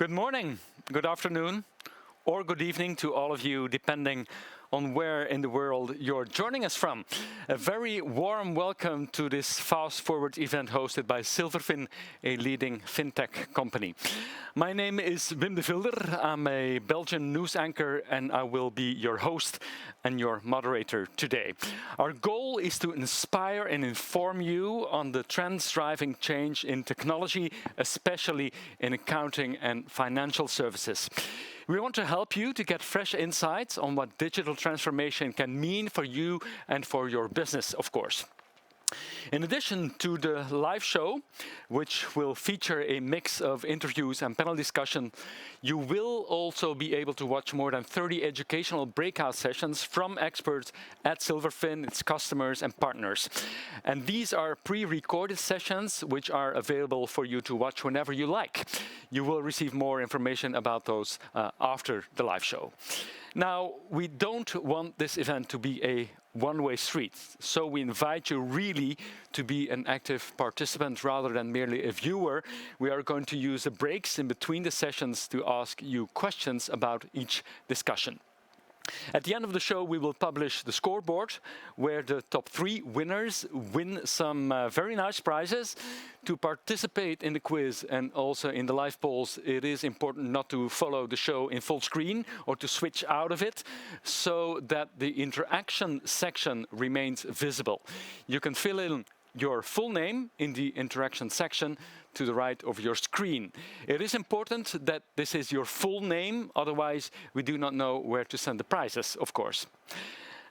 Good morning, good afternoon, or good evening to all of you, depending on where in the world you're joining us from. A very warm welcome to this Fast Forward event hosted by Silverfin, a leading fintech company. My name is Wim de Vilder. I'm a Belgian news anchor and I will be your host and your moderator today. Our goal is to inspire and inform you on the trends driving change in technology, especially in accounting and financial services. We want to help you to get fresh insights on what digital transformation can mean for you and for your business, of course. In addition to the live show, which will feature a mix of interviews and panel discussion, you will also be able to watch more than 30 educational breakout sessions from experts at Silverfin, its customers and partners. And these are pre-recorded sessions which are available for you to watch whenever you like. You will receive more information about those after the live show. Now, we don't want this event to be a one-way street, so we invite you really to be an active participant rather than merely a viewer. We are going to use the breaks in between the sessions to ask you questions about each discussion. At the end of the show, we will publish the scoreboard, where the top 3 winners win some very nice prizes. To participate in the quiz and also in the live polls, it is important not to follow the show in full screen or to switch out of it, so that the interaction section remains visible. You can fill in your full name in the interaction section to the right of your screen. It is important that this is your full name, otherwise we do not know where to send the prizes, of course.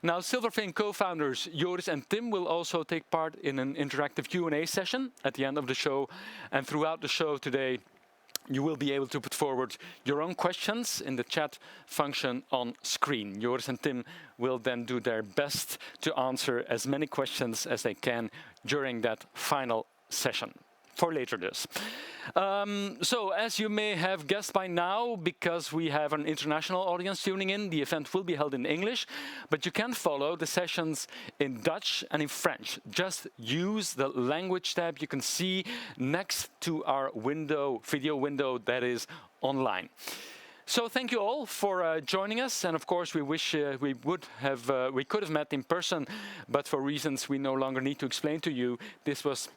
Now, Silverfin co-founders Joris and Tim will also take part in an interactive Q&A session at the end of the show, and throughout the show today you will be able to put forward your own questions in the chat function on screen. Joris and Tim will then do their best to answer as many questions as they can during that final session. For later this. So, as you may have guessed by now, because we have an international audience tuning in, the event will be held in English, but you can follow the sessions in Dutch and in French. Just use the language tab you can see next to our video window that is online. So thank you all for joining us, and of course we wish we could have met in person, but for reasons we no longer need to explain to you, this was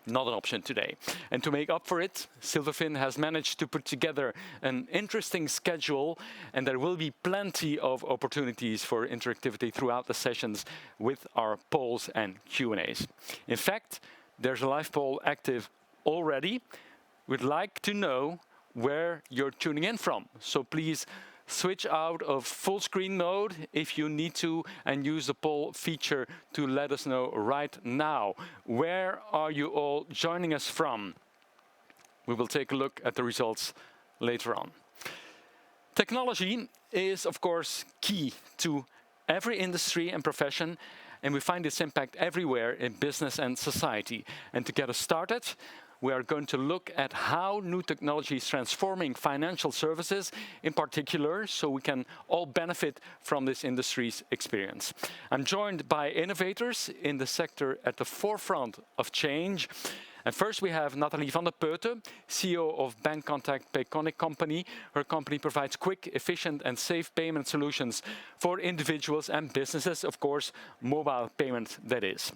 not an option today. And to make up for it, Silverfin has managed to put together an interesting schedule, and there will be plenty of opportunities for interactivity throughout the sessions with our polls and Q&As. In fact, there's a live poll active already. We'd like to know where you're tuning in from, so please switch out of full screen mode if you need to and use the poll feature to let us know right now. Where are you all joining us from? We will take a look at the results later on. Technology is, of course, key to every industry and profession, and we find its impact everywhere in business and society. And to get us started, we are going to look at how new technology is transforming financial services in particular, so we can all benefit from this industry's experience. I'm joined by innovators in the sector at the forefront of change. And first we have Nathalie van der Peute, CEO of Bancontact Payconic Company. Her company provides quick, efficient and safe payment solutions for individuals and businesses, of course, mobile payment that is.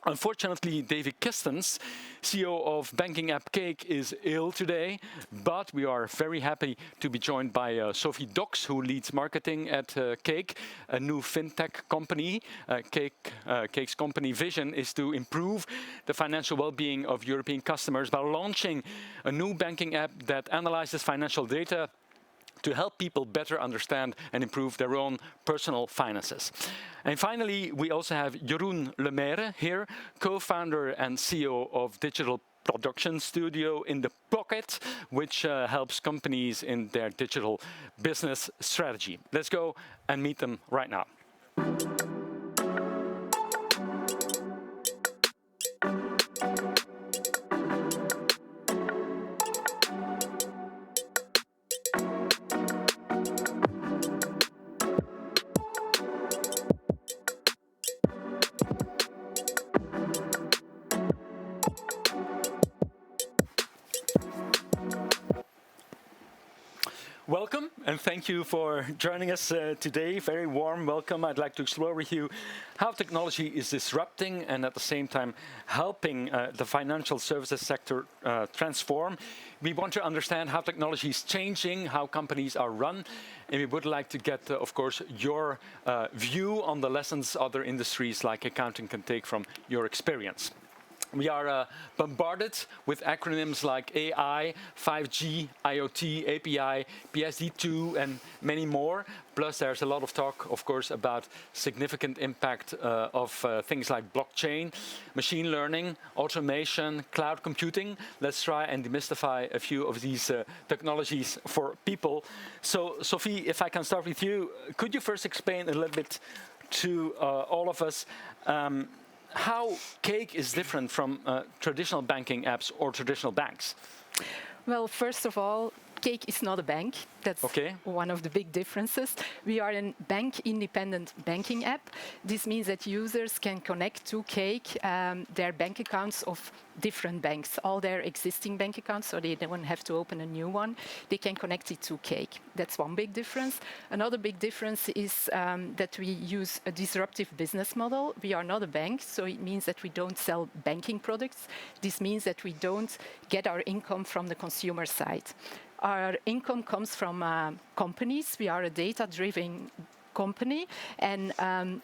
Unfortunately, David Kistens, CEO of banking app Cake, is ill today, but we are very happy to be joined by Sophie Docks, who leads marketing at Cake, a new fintech company. Cake's company vision is to improve the financial well-being of European customers by launching a new banking app that analyzes financial data to help people better understand and improve their own personal finances. And finally, we also have Jeroen Lemaire here, co-founder and CEO of digital production studio In The Pocket, which helps companies in their digital business strategy. Let's go and meet them right now. welcome and thank you for joining us today. Very warm welcome. I'd like to explore with you how technology is disrupting and at the same time helping the financial services sector transform. We want to understand how technology is changing, how companies are run, and we would like to get, of course, your view on the lessons other industries like accounting can take from your experience. We are bombarded with acronyms like AI, 5G, IoT, API, PSD2, and many more. Plus, there's a lot of talk, of course, about significant impact of things like blockchain, machine learning, automation, cloud computing. Let's try and demystify a few of these technologies for people. So, Sophie, if I can start with you, could you first explain a little bit to all of us how Cake is different from traditional banking apps or traditional banks? Well, first of all, Cake is not a bank. That's one of the big differences. We are a bank-independent banking app. This means that users can connect to Cake their bank accounts of different banks, all their existing bank accounts, so they don't have to open a new one. They can connect it to Cake. That's one big difference. Another big difference is that we use a disruptive business model. We are not a bank, so it means that we don't sell banking products. This means that we don't get our income from the consumer side. Our income comes from companies. We are a data-driven company, and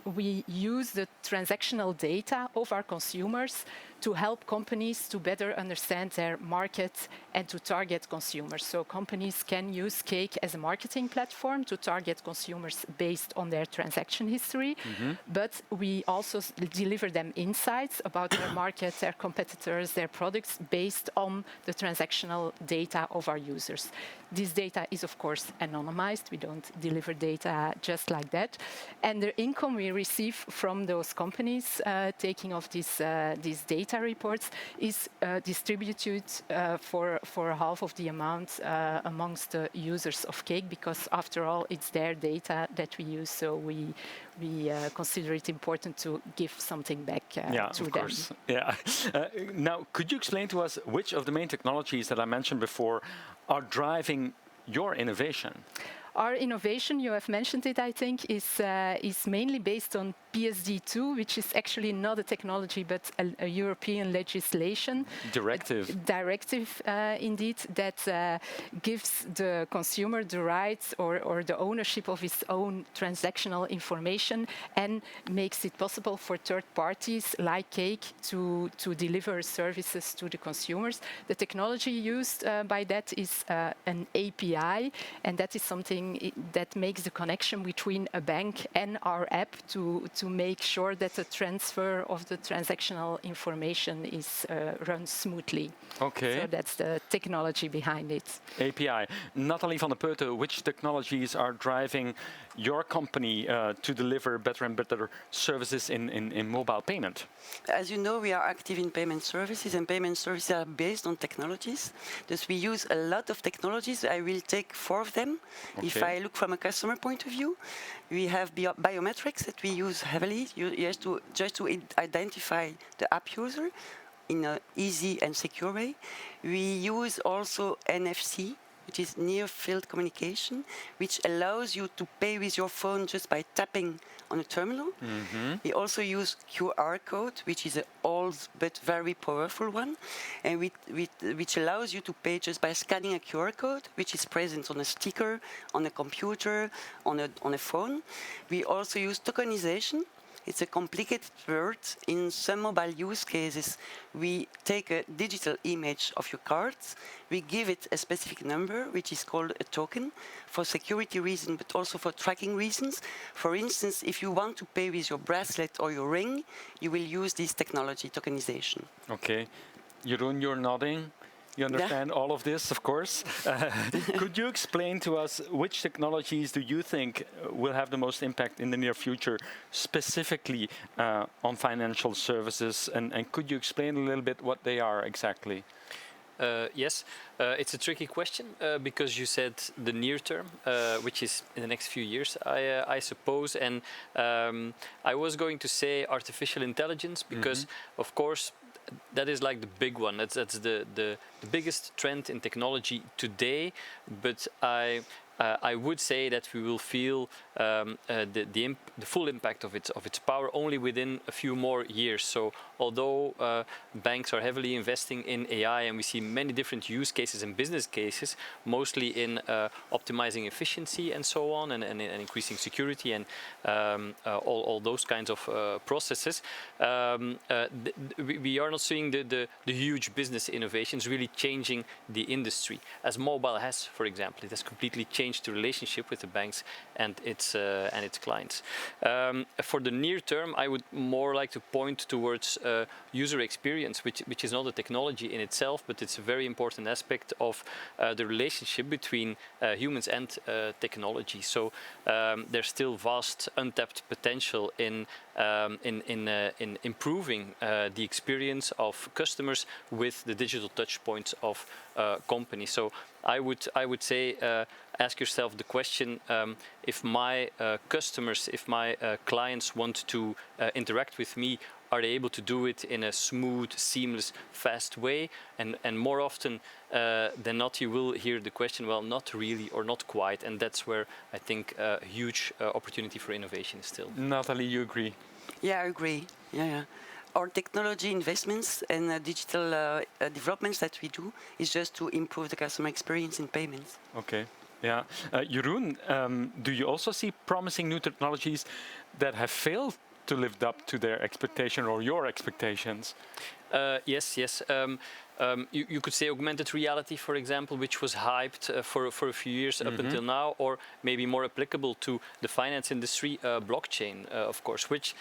we use the transactional data of our consumers to help companies to better understand their market and to target consumers. So companies can use Cake as a marketing platform to target consumers based on their transaction history, but we also deliver them insights about their market, their competitors, their products based on the transactional data of our users. This data is, of course, anonymized. We don't deliver data just like that. And the income we receive from those companies taking off these data reports is distributed for half of the amount amongst the users of Cake, because after all, it's their data that we use, so we consider it important to give something back to them. Course. Yeah. Now, could you explain to us which of the main technologies that I mentioned before are driving your innovation? Our innovation, you have mentioned it, I think, is mainly based on PSD2, which is actually not a technology, but a European legislation. Directive. Directive, indeed, that gives the consumer the rights or the ownership of his own transactional information and makes it possible for third parties like Cake to deliver services to the consumers. The technology used by that is an API, and that is something that makes the connection between a bank and our app to make sure that the transfer of the transactional information is run smoothly. Okay. So that's the technology behind it. API. Nathalie van der Peute, which technologies are driving your company to deliver better and better services in mobile payment? As you know, we are active in payment services, and payment services are based on technologies. Thus, we use a lot of technologies. I will take 4 of them. Okay. If I look from a customer point of view, we have biometrics that we use heavily. Just to identify the app user in an easy and secure way. We use also NFC, which is near field communication, which allows you to pay with your phone just by tapping on a terminal. We also use QR code, which is an old but very powerful one, and which allows you to pay just by scanning a QR code, which is present on a sticker, on a computer, on a phone. We also use tokenization. It's a complicated word. In some mobile use cases, we take a digital image of your cards, we give it a specific number, which is called a token, for security reasons, but also for tracking reasons. For instance, if you want to pay with your bracelet or your ring, you will use this technology, tokenization. Okay. Jeroen, you're nodding. You understand all of this, of course. Could you explain to us which technologies do you think will have the most impact in the near future, specifically on financial services? And could you explain a little bit what they are exactly? Yes, it's a tricky question because you said the near term, which is in the next few years, I suppose. And I was going to say artificial intelligence because, of course, that is like the big one. That's the biggest trend in technology today. But I would say that we will feel the full impact of its power only within a few more years. So although banks are heavily investing in AI and we see many different use cases and business cases, mostly in optimizing efficiency and so on, and increasing security and all those kinds of processes, we are not seeing the huge business innovations really changing the industry, as mobile has, for example. It has completely changed the relationship with the banks and its clients. For the near term, I would more like to point towards user experience, which is not a technology in itself, but it's a very important aspect of the relationship between humans and technology. So there's still vast untapped potential in improving the experience of customers with the digital touch points of companies. So I would say ask yourself the question, if my customers, if my clients want to interact with me, are they able to do it in a smooth, seamless, fast way? And more often than not, you will hear the question, well, not really or not quite. And that's where I think a huge opportunity for innovation is still. Nathalie, you agree? Yeah, I agree. Yeah. Our technology investments and digital developments that we do is just to improve the customer experience in payments. Okay. Yeah. Jeroen, do you also see promising new technologies that have failed to live up to their expectation or your expectations? Yes. You could say augmented reality, for example, which was hyped for a few years up until now, or maybe more applicable to the finance industry, blockchain, of course, which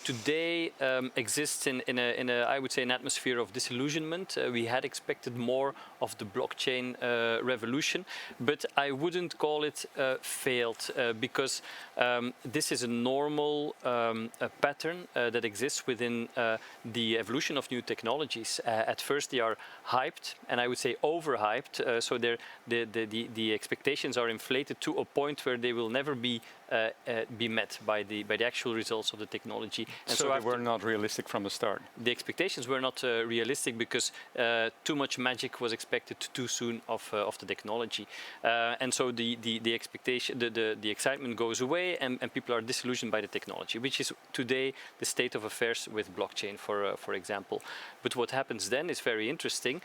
today exists in a, I would say, an atmosphere of disillusionment. We had expected more of the blockchain revolution, but I wouldn't call it failed because this is a normal pattern that exists within the evolution of new technologies. At first, they are hyped, and I would say overhyped. So the expectations are inflated to a point where they will never be met by the actual results of the technology. And so they were not realistic from the start. The expectations were not realistic because too much magic was expected too soon of the technology, and so the expectation, the excitement goes away, and people are disillusioned by the technology, which is today the state of affairs with blockchain, for example. But what happens then is very interesting.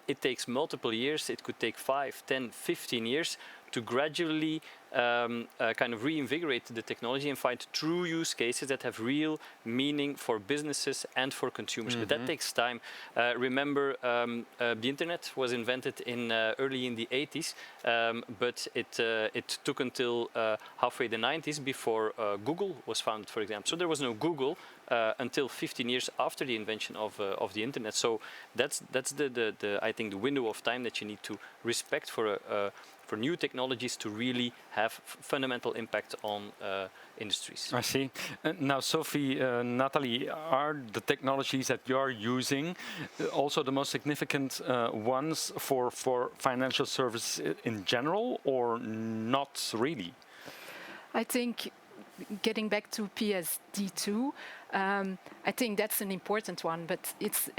It takes multiple years. It could take 5, 10, 15 years to gradually kind of reinvigorate the technology and find true use cases that have real meaning for businesses and for consumers. But that takes time. Remember, the internet was invented early in the 80s, but it took until halfway the 90s before Google was founded, for example. So there was no Google until 15 years after the invention of the internet. So that's I think the window of time that you need to respect for new technologies to really have fundamental impact on industries. I see. Now, Sophie, Nathalie, are the technologies that you're using also the most significant ones for financial services in general, or not really? I think, getting back to PSD2, I think that's an important one, but it's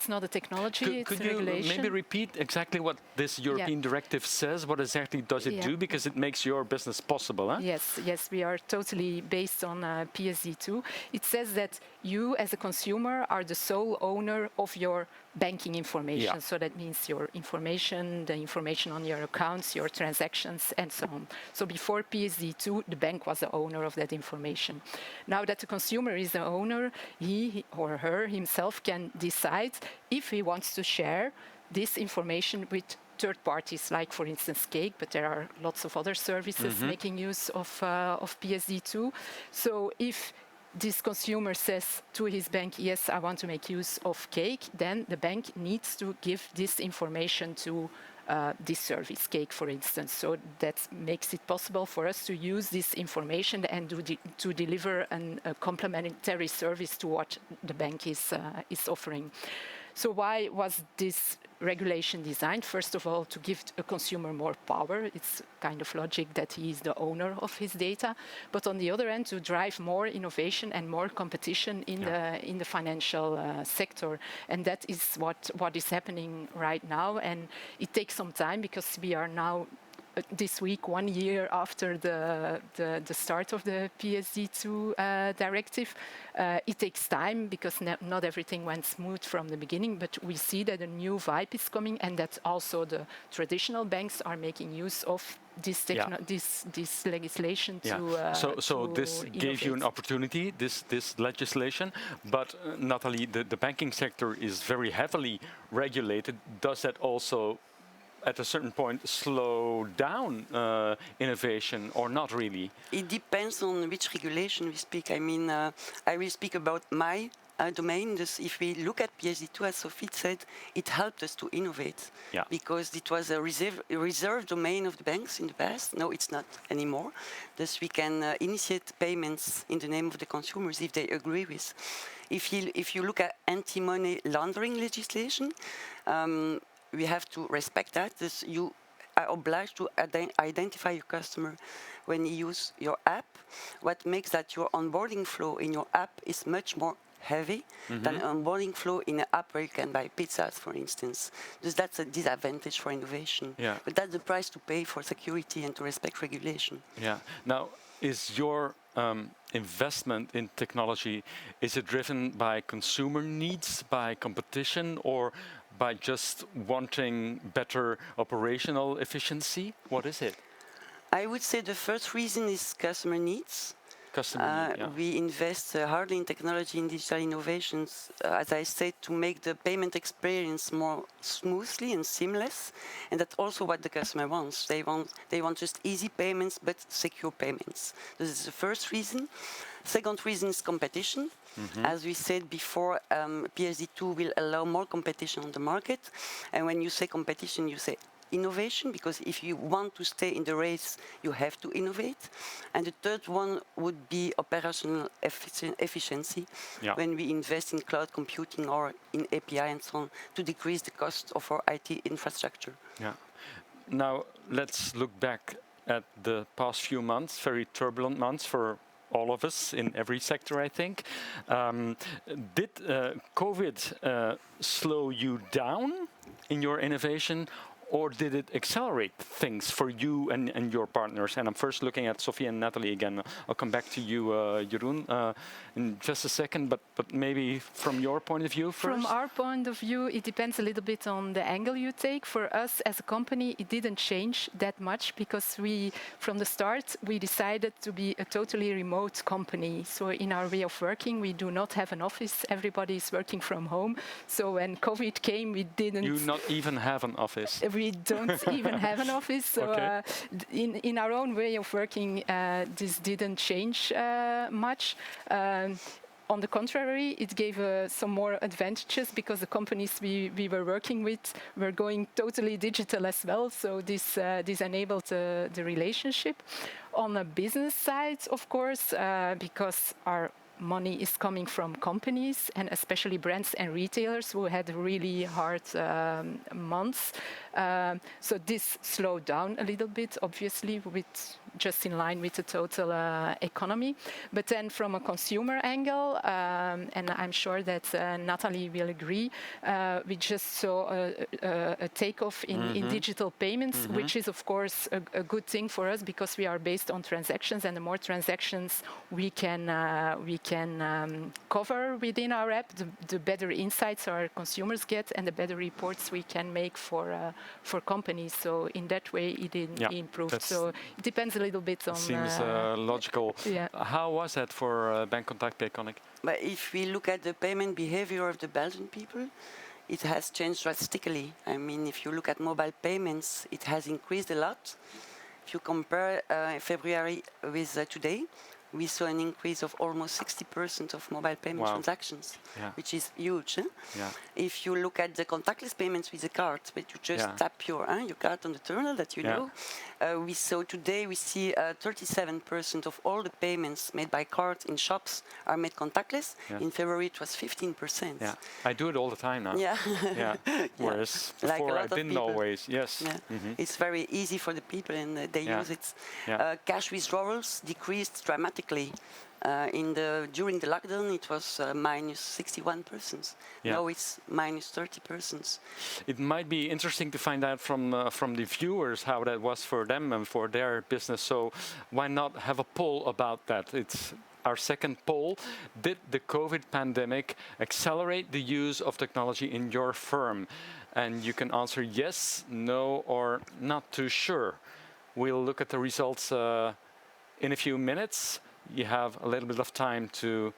not a technology, it's a regulation. Could you maybe repeat exactly what this European directive says? What exactly does it do? Because it makes your business possible, huh? Yes, we are totally based on PSD2. It says that you, as a consumer, are the sole owner of your banking information. Yeah. So that means your information, the information on your accounts, your transactions, and so on. So before PSD2, the bank was the owner of that information. Now that the consumer is the owner, he or her himself can decide if he wants to share this information with third parties, like, for instance, Cake, but there are lots of other services making use of PSD2. So if this consumer says to his bank, yes, I want to make use of Cake, then the bank needs to give this information to this service, Cake, for instance. So that makes it possible for us to use this information and to deliver a complementary service to what the bank is offering. So why was this regulation designed? First of all, to give a consumer more power. It's kind of logic that he is the owner of his data. But on the other end, to drive more innovation and more competition in the financial sector. And that is what is happening right now. And it takes some time because we are now this week, 1 year after the start of the PSD2 directive. It takes time because not everything went smooth from the beginning, but we see that a new vibe is coming and that also the traditional banks are making use of this legislation so this gave you an opportunity, this legislation, but Nathalie, the banking sector is very heavily regulated. Does that also at a certain point slow down innovation or not really? It depends on which regulation we speak. I mean, I will speak about my domain. Thus, if we look at PSD2, as Sophie said, it helped us to innovate because it was a reserved domain of the banks in the past. No, it's not anymore. Thus, we can initiate payments in the name of the consumers if they agree with. If you look at anti-money laundering legislation, we have to respect that. Thus, you are obliged to identify your customer when you use your app. What makes that your onboarding flow in your app is much more heavy than onboarding flow in an app where you can buy pizzas, for instance. Thus that's a disadvantage for innovation. But that's the price to pay for security and to respect regulation. Now, is your investment in technology, is it driven by consumer needs, by competition, or by just wanting better operational efficiency? What is it? I would say the first reason is customer needs. We invest hardly in technology and digital innovations, as I said, to make the payment experience more smoothly and seamless. And that's also what the customer wants. They want just easy payments, but secure payments. This is the first reason. Second reason is competition. As we said before, PSD2 will allow more competition on the market. And when you say competition, you say innovation, because if you want to stay in the race, you have to innovate. And the third one would be operational efficiency, when we invest in cloud computing or in API and so on, to decrease the cost of our IT infrastructure. Now, let's look back at the past few months, very turbulent months for all of us in every sector, I think. Did COVID slow you down in your innovation, or did it accelerate things for you and your partners? And I'm first looking at Sophie and Nathalie again. I'll come back to you, Jeroen, in just a second, but maybe from your point of view first? From our point of view, it depends a little bit on the angle you take. For us as a company, it didn't change that much because from the start, we decided to be a totally remote company. So in our way of working, we do not have an office. Everybody is working from home. So when COVID came, we didn't... You not even have an office? We don't even have an office. So in our own way of working, this didn't change much. On the contrary, it gave some more advantages because the companies we were working with were going totally digital as well. So this enabled the relationship. On the business side, of course, because our money is coming from companies and especially brands and retailers who had really hard months. So this slowed down a little bit, obviously, just in line with the total economy. But then from a consumer angle, and I'm sure that Nathalie will agree, we just saw a takeoff in digital payments, which is of course a good thing for us because we are based on transactions, and the more transactions we can cover within our app, the better insights our consumers get and the better reports we can make for companies. So in that way it improved. So it depends a little bit on... Seems logical. How was that for Bancontact Payconiq? But if we look at the payment behavior of the Belgian people, it has changed drastically. I mean, if you look at mobile payments, it has increased a lot. If you compare February with today, we saw an increase of almost 60% of mobile payment transactions, which is huge. If you look at the contactless payments with a card, but you just tap your card on the terminal that you know, we saw today, we see 37% of all the payments made by card in shops are made contactless. In February, it was 15%. I do it all the time now. Whereas before I didn't always. It's very easy for the people and they use it. Cash withdrawals decreased dramatically dramatically. During the lockdown, it was minus 61%. Yeah. Now it's minus 30%. It might be interesting to find out from the viewers how that was for them and for their business. So why not have a poll about that? It's our second poll. Did the COVID pandemic accelerate the use of technology in your firm? And you can answer yes, no, or not too sure. We'll look at the results in a few minutes. You have a little bit of time to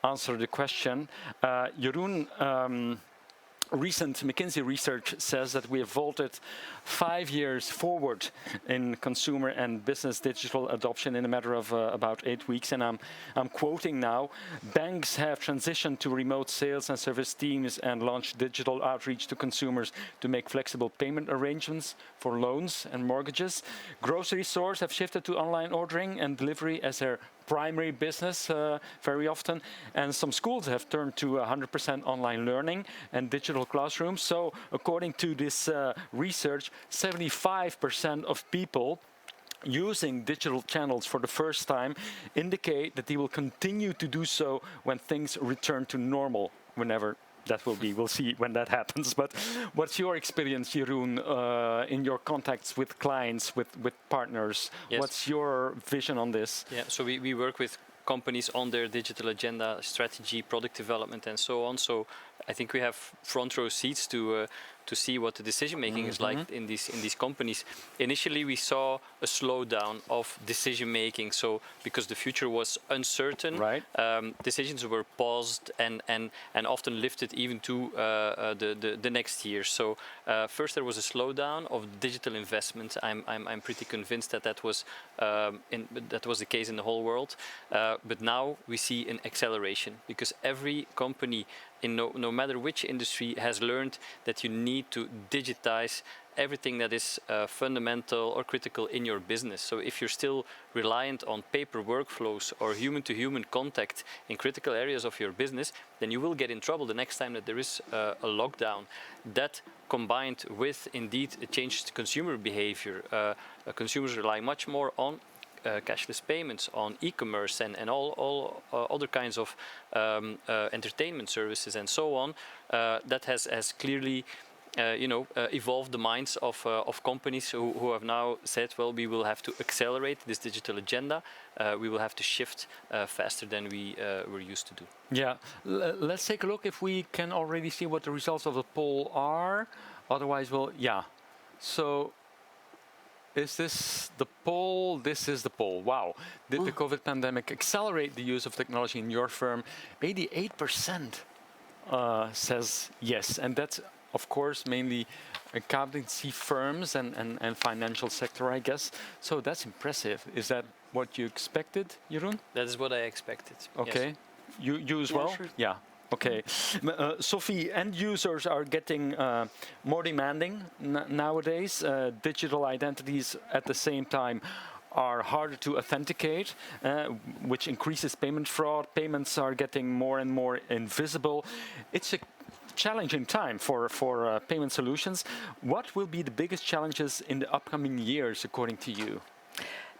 answer the question. Jeroen, recent McKinsey research says that we have vaulted 5 years forward in consumer and business digital adoption in a matter of about 8 weeks. And I'm quoting now, banks have transitioned to remote sales and service teams and launched digital outreach to consumers to make flexible payment arrangements for loans and mortgages. Grocery stores have shifted to online ordering and delivery as their primary business very often, and some schools have turned to 100% online learning and digital classrooms. So according to this research, 75% of people using digital channels for the first time indicate that they will continue to do so when things return to normal, whenever that will be. We'll see when that happens. But what's your experience, Jeroen, in your contacts with clients, with partners? Yes. What's your vision on this? Yeah, so we work with companies on their digital agenda, strategy, product development, and so on. So I think we have front row seats to see what the decision making is like in these companies. Initially, we saw a slowdown of decision making. So because the future was uncertain, right. Decisions were paused and often lifted even to the next year. So first there was a slowdown of digital investment. I'm pretty convinced that was the case in the whole world. But now we see an acceleration because every company, in no matter which industry, has learned that you need to digitize everything that is fundamental or critical in your business. So if you're still reliant on paper workflows or human-to-human contact in critical areas of your business, then you will get in trouble the next time that there is a lockdown. That combined with indeed a changed consumer behavior, consumers rely much more on cashless payments, on e-commerce and all other kinds of entertainment services and so on. That has clearly evolved the minds of companies who have now said, well, we will have to accelerate this digital agenda. We will have to shift faster than we were used to do. Yeah, let's take a look if we can already see what the results of the poll are. Otherwise, So is this the poll? This is the poll. Wow. Did the COVID pandemic accelerate the use of technology in your firm? 88% says yes. And that's, of course, mainly accountancy firms and financial sector, I guess. So that's impressive. Is that what you expected, Jeroen? That is what I expected. Okay. Yes. You as well? Sure. Yeah. Okay. Sophie, end users are getting more demanding nowadays. Digital identities at the same time are harder to authenticate, which increases payment fraud. Payments are getting more and more invisible. It's a challenging time for payment solutions. What will be the biggest challenges in the upcoming years, according to you?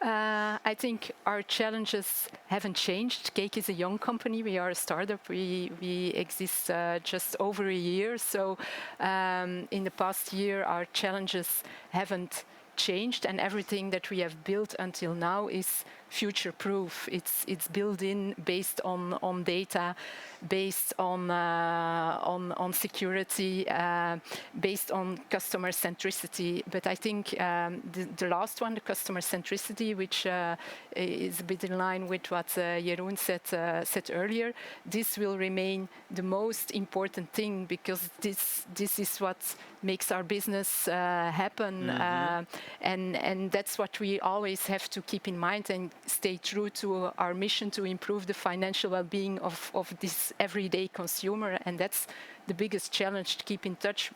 I think our challenges haven't changed. Cake is a young company. We are a startup. We exist just over a year. So in the past year, our challenges haven't changed, and everything that we have built until now is future-proof. It's built in based on data, based on security, based on customer centricity. But I think the last one, the customer centricity, which is a bit in line with what Jeroen said earlier, this will remain the most important thing because this is what makes our business happen, and that's what we always have to keep in mind and stay true to our mission to improve the financial well-being of this everyday consumer. And that's the biggest challenge, to keep in touch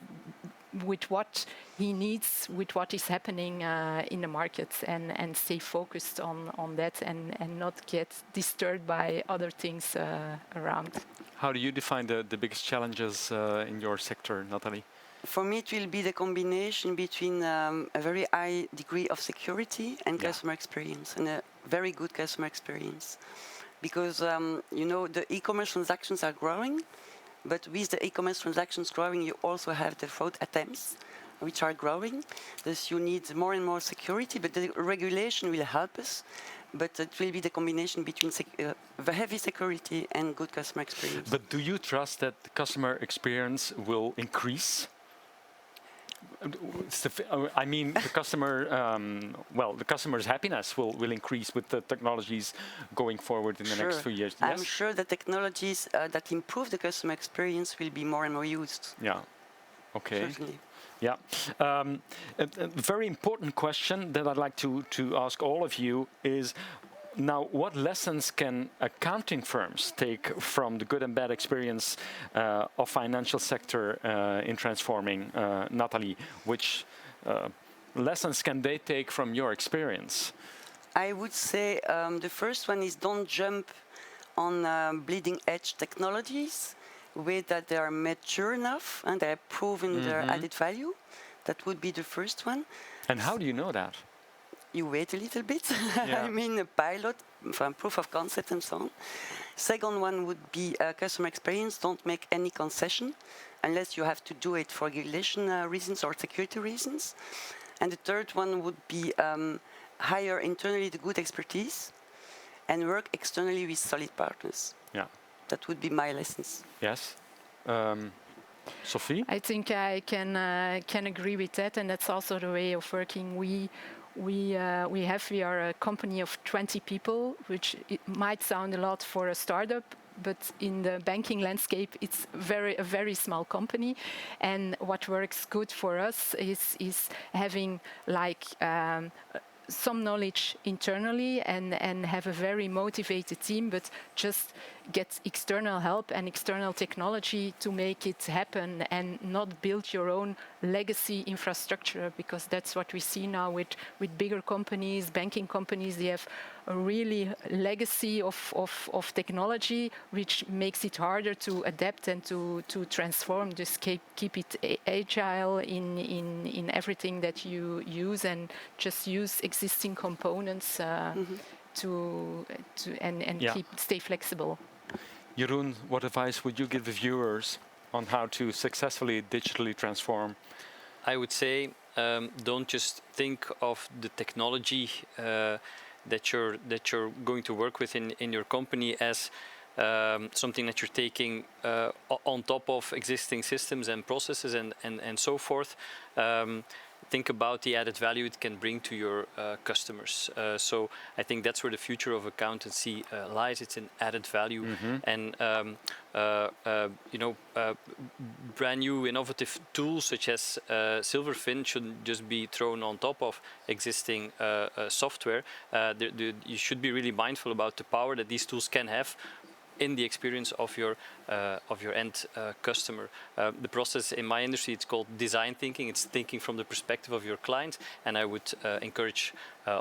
with what he needs, with what is happening in the markets, and stay focused on that and not get disturbed by other things around. How do you define the biggest challenges in your sector, Nathalie? For me, it will be the combination between a very high degree of security and customer experience, and a very good customer experience. Because, the e-commerce transactions are growing, but with the e-commerce transactions growing, you also have the fraud attempts, which are growing. Thus, you need more and more security, but the regulation will help us. But it will be the combination between heavy security and good customer experience. But do you trust that the customer experience will increase? I mean, the customer, the customer's happiness will increase with the technologies going forward in the next few years. I'm sure the technologies that improve the customer experience will be more and more used. Yeah. Okay. Certainly. Yeah. A very important question that I'd like to ask all of you is, now, what lessons can accounting firms take from the good and bad experience of financial sector in transforming? Nathalie, which lessons can they take from your experience? I would say the first one is don't jump on bleeding edge technologies. Wait that they are mature enough and they have proven their added value. That would be the first one. And how do you know that? You wait a little bit. I mean, a pilot, from proof of concept and so on. Second one would be customer experience. Don't make any concession unless you have to do it for regulation reasons or security reasons. And the third one would be hire internally the good expertise and work externally with solid partners. Yeah. That would be my lessons. Yes. Sophie? I think I can agree with that, and that's also the way of working. We are a company of 20 people, which it might sound a lot for a startup, but in the banking landscape, it's a very small company. And what works good for us is having some knowledge internally and have a very motivated team, but just get external help and external technology to make it happen, and not build your own legacy infrastructure, because that's what we see now with bigger companies, banking companies. They have a really legacy of technology, which makes it harder to adapt and to transform. Just keep it agile in everything that you use, and just use existing components stay flexible. Jeroen, what advice would you give the viewers on how to successfully digitally transform? I would say don't just think of the technology that you're going to work with in your company as something that you're taking on top of existing systems and processes and so forth. Think about the added value it can bring to your customers. So I think that's where the future of accountancy lies. It's an added value, and brand new innovative tools such as Silverfin shouldn't just be thrown on top of existing software. You should be really mindful about the power that these tools can have in the experience of your end customer. The process in my industry, it's called design thinking. It's thinking from the perspective of your client, and I would encourage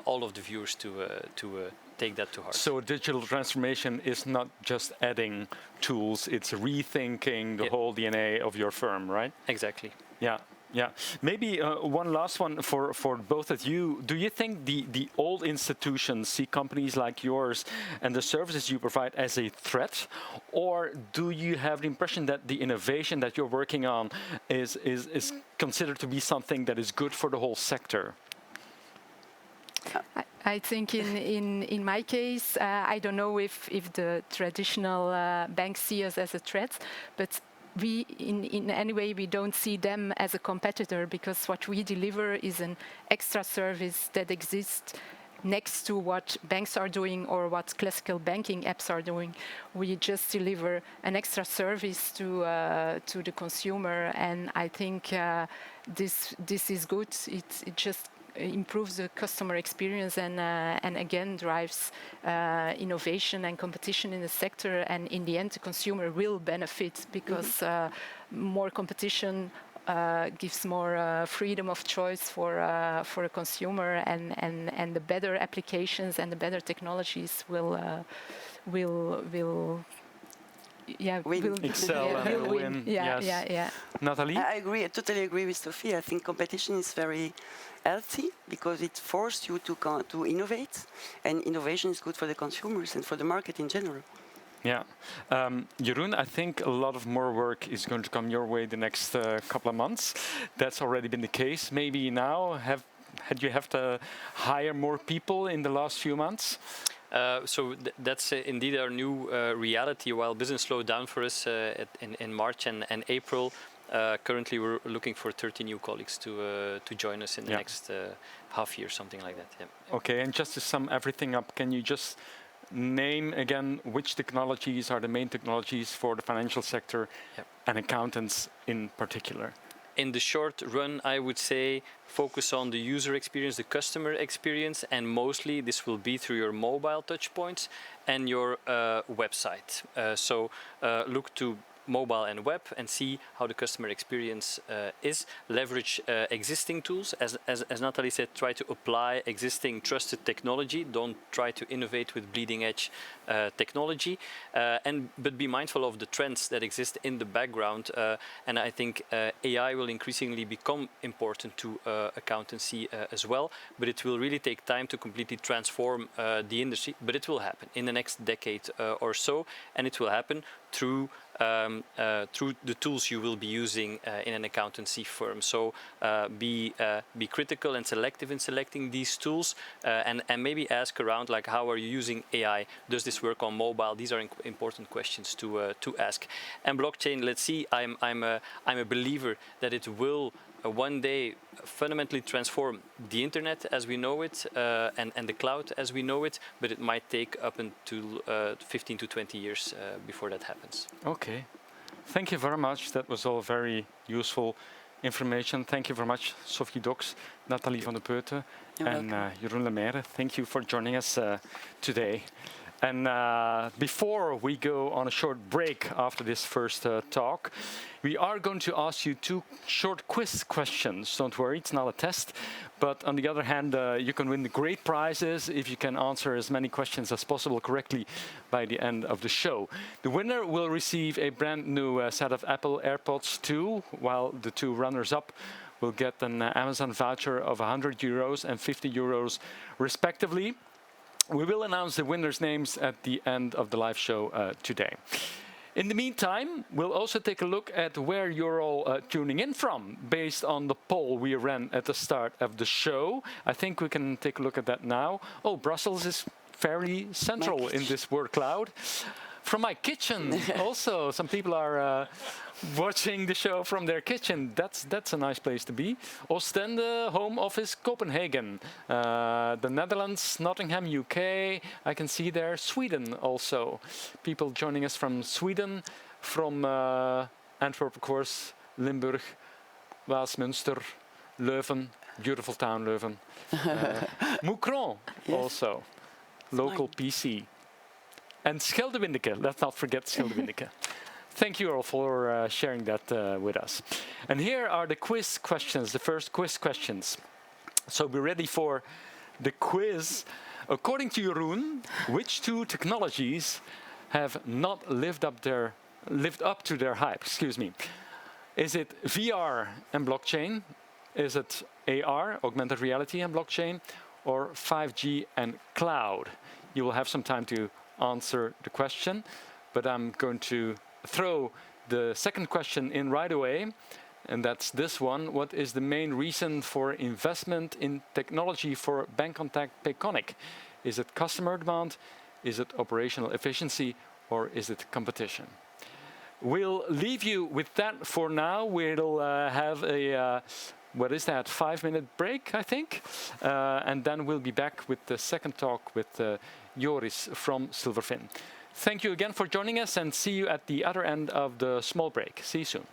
all of the viewers to take that to heart. So digital transformation is not just adding tools; it's rethinking the whole DNA of your firm, right? Exactly. Yeah. Yeah, maybe one last one for both of you. Do you think the old institutions see companies like yours and the services you provide as a threat, or do you have the impression that the innovation that you're working on is considered to be something that is good for the whole sector? I think in my case, I don't know if the traditional banks see us as a threat, but we, in any way, we don't see them as a competitor, because what we deliver is an extra service that exists next to what banks are doing or what classical banking apps are doing. We just deliver an extra service to the consumer, and I think this is good. It just improves the customer experience and again drives innovation and competition in the sector, and in the end the consumer will benefit, because more competition gives more freedom of choice for a consumer, and the better applications and the better technologies will Win. excel and will win. Yeah. Nathalie? I agree. I totally agree with Sophie. I think competition is very healthy because it forces you to innovate, and innovation is good for the consumers and for the market in general. Yeah. Jeroen, I think a lot of more work is going to come your way the next couple of months. That's already been the case. Maybe now, had you have to hire more people in the last few months? That's indeed our new reality. While business slowed down for us in March and April, currently we're looking for 30 new colleagues to join us in the next half year, something like that. Yeah. Okay, and just to sum everything up, can you just name again which technologies are the main technologies for the financial sector and accountants in particular? In the short run, I would say focus on the user experience, the customer experience, and mostly this will be through your mobile touchpoints and your website. So look to mobile and web and see how the customer experience is. Leverage existing tools. As Nathalie said, try to apply existing trusted technology. Don't try to innovate with bleeding edge technology. But be mindful of the trends that exist in the background. And I think AI will increasingly become important to accountancy as well. But it will really take time to completely transform the industry. But it will happen in the next decade or so. And it will happen through the tools you will be using in an accountancy firm. So be critical and selective in selecting these tools, and maybe ask around, like, how are you using AI? Does this work on mobile? These are important questions to ask. And blockchain, let's see. I'm a believer that it will one day fundamentally transform the internet as we know it and the cloud as we know it, but it might take up until 15 to 20 years before that happens. Okay. Thank you very much. That was all very useful information. Thank you very much, Sophie Doks, Nathalie van der Peute, and Jeroen Lemaire. Thank you for joining us today. And before we go on a short break after this first talk, we are going to ask you 2 short quiz questions. Don't worry, it's not a test. But on the other hand, you can win great prizes if you can answer as many questions as possible correctly by the end of the show. The winner will receive a brand new set of Apple AirPods 2, while the 2 runners-up will get an Amazon voucher of €100 and €50 respectively. We will announce the winners' names at the end of the live show today. In the meantime, we'll also take a look at where you're all tuning in from, based on the poll we ran at the start of the show. I think we can take a look at that now. Oh, Brussels is fairly central in this word cloud. From my kitchen, also, some people are watching the show from their kitchen. That's a nice place to be. Ostende, home office, Copenhagen. The Netherlands, Nottingham, UK. I can see there. Sweden also. People joining us from Sweden, from Antwerp, of course, Limburg, Waalsmünster, Leuven, beautiful town, Leuven. Moucron also, local PC. And Scheldewindeke, let's not forget Scheldewindeke. Thank you all for sharing that with us. And here are the quiz questions, the first quiz questions. So be ready for the quiz. According to Jeroen, which 2 technologies have not lived up to their hype? Excuse me. Is it VR and blockchain? Is it AR, augmented reality and blockchain? Or 5G and cloud? You will have some time to answer the question, but I'm going to throw the second question in right away, and that's this one. What is the main reason for investment in technology for Bancontact Payconiq? Is it customer demand? Is it operational efficiency? Or is it competition? We'll leave you with that for now. We'll have a 5-minute break, I think. And then we'll be back with the second talk with Joris from Silverfin. Thank you again for joining us, and see you at the other end of the small break. See you soon.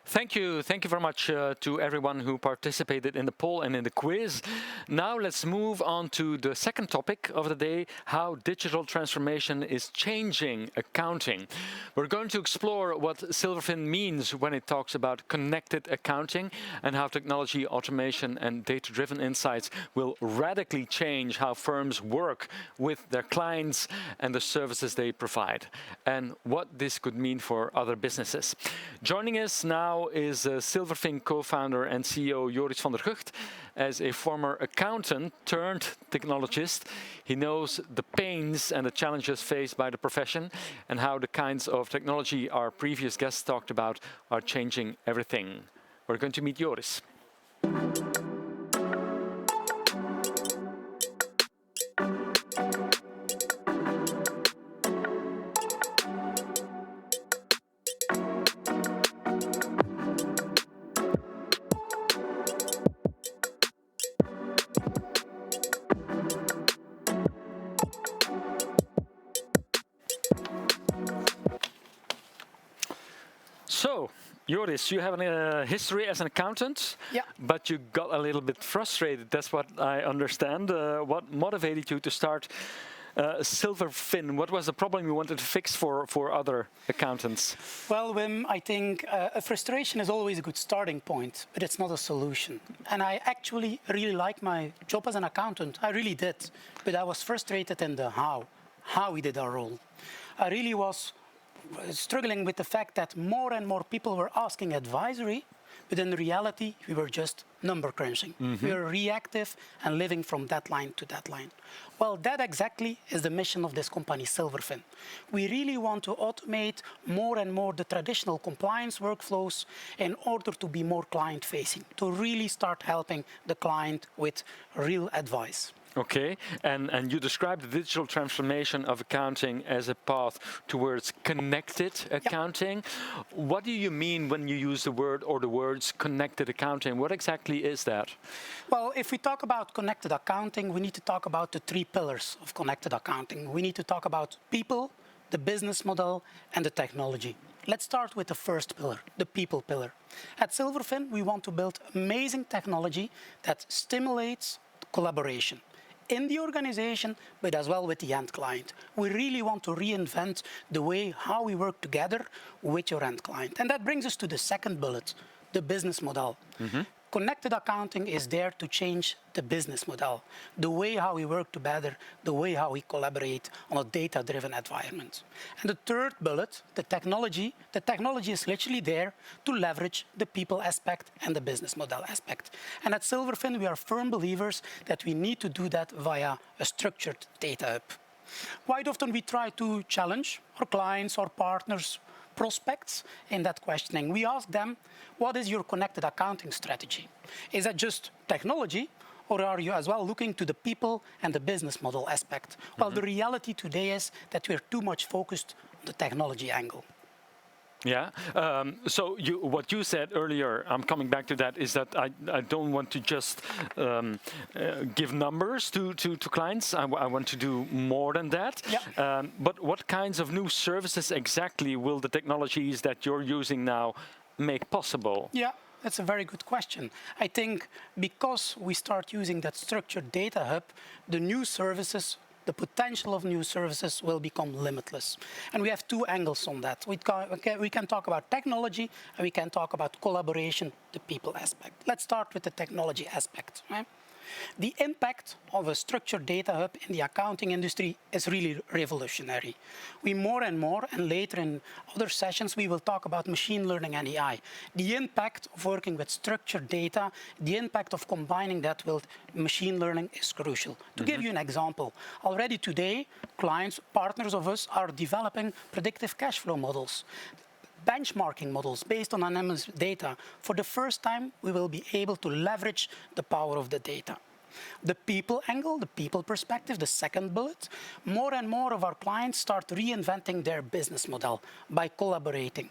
Thank you very much to everyone who participated in the poll and in the quiz. Now let's move on to the second topic of the day, how digital transformation is changing accounting. We're going to explore what Silverfin means when it talks about connected accounting and how technology, automation and data-driven insights will radically change how firms work with their clients and the services they provide, and what this could mean for other businesses. Joining us now is Silverfin co-founder and CEO Joris van der Gucht. As a former accountant turned technologist, he knows the pains and the challenges faced by the profession and how the kinds of technology our previous guests talked about are changing everything. We're going to meet Joris. So, Joris, you have a history as an accountant, but you got a little bit frustrated. That's what I understand. What motivated you to start Silverfin? What was the problem you wanted to fix for other accountants? Well, Wim, I think a frustration is always a good starting point, but it's not a solution. And I actually really like my job as an accountant. I really did. But I was frustrated in the how we did our role. I really was struggling with the fact that more and more people were asking advisory, but in reality, we were just number crunching. We were reactive and living from deadline to deadline. Well, that exactly is the mission of this company, Silverfin. We really want to automate more and more the traditional compliance workflows in order to be more client-facing, to really start helping the client with real advice. Okay, and you described the digital transformation of accounting as a path towards connected accounting. What do you mean when you use the word or the words connected accounting? What exactly is that? Well, if we talk about connected accounting, we need to talk about the three pillars of connected accounting. We need to talk about people, the business model, and the technology. Let's start with the first pillar, the people pillar. At Silverfin, we want to build amazing technology that stimulates collaboration in the organization, but as well with the end client. We really want to reinvent the way how we work together with your end client. And that brings us to the second bullet, the business model. Connected accounting is there to change the business model, the way how we work together, the way how we collaborate on a data-driven environment. And the third bullet, the technology is literally there to leverage the people aspect and the business model aspect. And at Silverfin, we are firm believers that we need to do that via a structured data hub. Quite often we try to challenge our clients or partners, prospects in that questioning. We ask them, what is your connected accounting strategy? Is that just technology, or are you as well looking to the people and the business model aspect? Well, the reality today is that we're too much focused on the technology angle. Yeah. So what you said earlier, I'm coming back to that, is that I don't want to just give numbers to clients. I want to do more than that. But what kinds of new services exactly will the technologies that you're using now make possible? Yeah. That's a very good question. I think because we start using that structured data hub, the new services, the potential of new services will become limitless. And we have two angles on that. We can talk about technology and we can talk about collaboration, the people aspect. Let's start with the technology aspect. Right? The impact of a structured data hub in the accounting industry is really revolutionary. We more and more, and later in other sessions, we will talk about machine learning and AI. The impact of working with structured data, the impact of combining that with machine learning is crucial. To give you an example, already today, clients, partners of us are developing predictive cash flow models. Benchmarking models based on anonymous data. For the first time, we will be able to leverage the power of the data. The people angle, the people perspective, the second bullet, more and more of our clients start reinventing their business model by collaborating.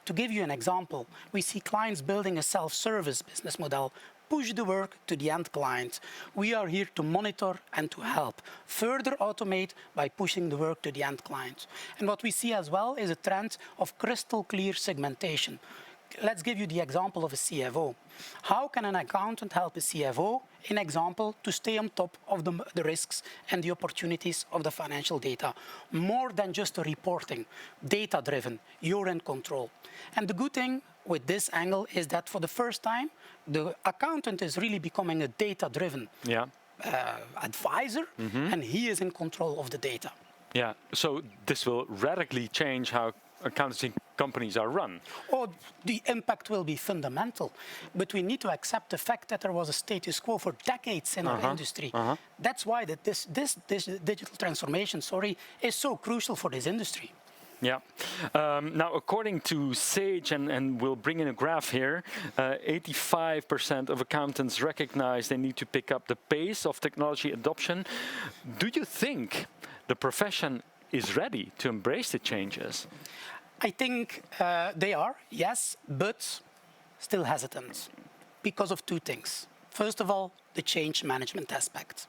To give you an example, we see clients building a self-service business model, push the work to the end client. We are here to monitor and to help. Further automate by pushing the work to the end client. And what we see as well is a trend of crystal clear segmentation. Let's give you the example of a CFO. How can an accountant help a CFO, in example, to stay on top of the risks and the opportunities of the financial data? More than just a reporting, data-driven, you're in control. And the good thing with this angle is that for the first time, the accountant is really becoming a data-driven advisor, and he is in control of the data. Yeah, so this will radically change how accounting companies are run. Oh, the impact will be fundamental, but we need to accept the fact that there was a status quo for decades in our industry. That's why this digital transformation, is so crucial for this industry. Yeah. Now, according to Sage, and we'll bring in a graph here, 85% of accountants recognize they need to pick up the pace of technology adoption. Do you think the profession is ready to embrace the changes? I think they are, yes, but still hesitant because of two things. First of all, the change management aspect.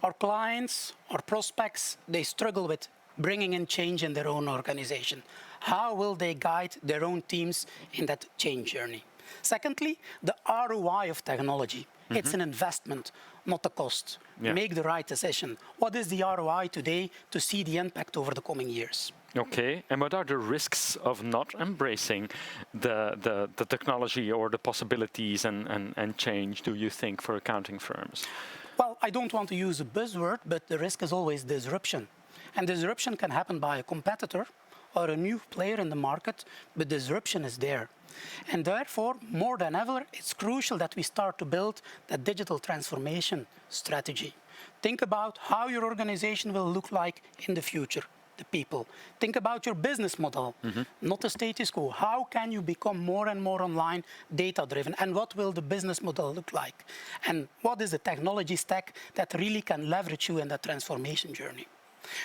Our clients, our prospects, they struggle with bringing in change in their own organization. How will they guide their own teams in that change journey? Secondly, the ROI of technology. It's an investment, not a cost. Make the right decision. What is the ROI today to see the impact over the coming years? Okay, and what are the risks of not embracing the technology or the possibilities and change, do you think, for accounting firms? Well, I don't want to use a buzzword, but the risk is always disruption. And disruption can happen by a competitor or a new player in the market, but disruption is there. And therefore, more than ever, it's crucial that we start to build that digital transformation strategy. Think about how your organization will look like in the future, the people. Think about your business model, not a status quo. How can you become more and more online, data-driven? And what will the business model look like? And what is the technology stack that really can leverage you in that transformation journey?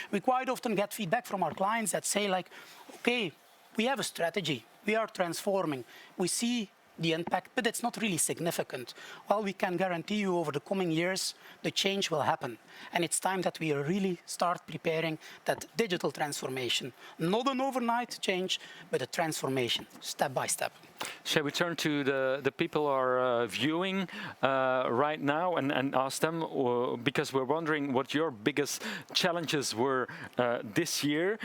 We quite often get feedback from our clients that say like, okay, we have a strategy, we are transforming, we see the impact, but it's not really significant. Well, we can guarantee you over the coming years, the change will happen. And it's time that we really start preparing that digital transformation. Not an overnight change, but a transformation, step by step. Shall we turn to the people who are viewing right now and ask them, because we're wondering what your biggest challenges were this year.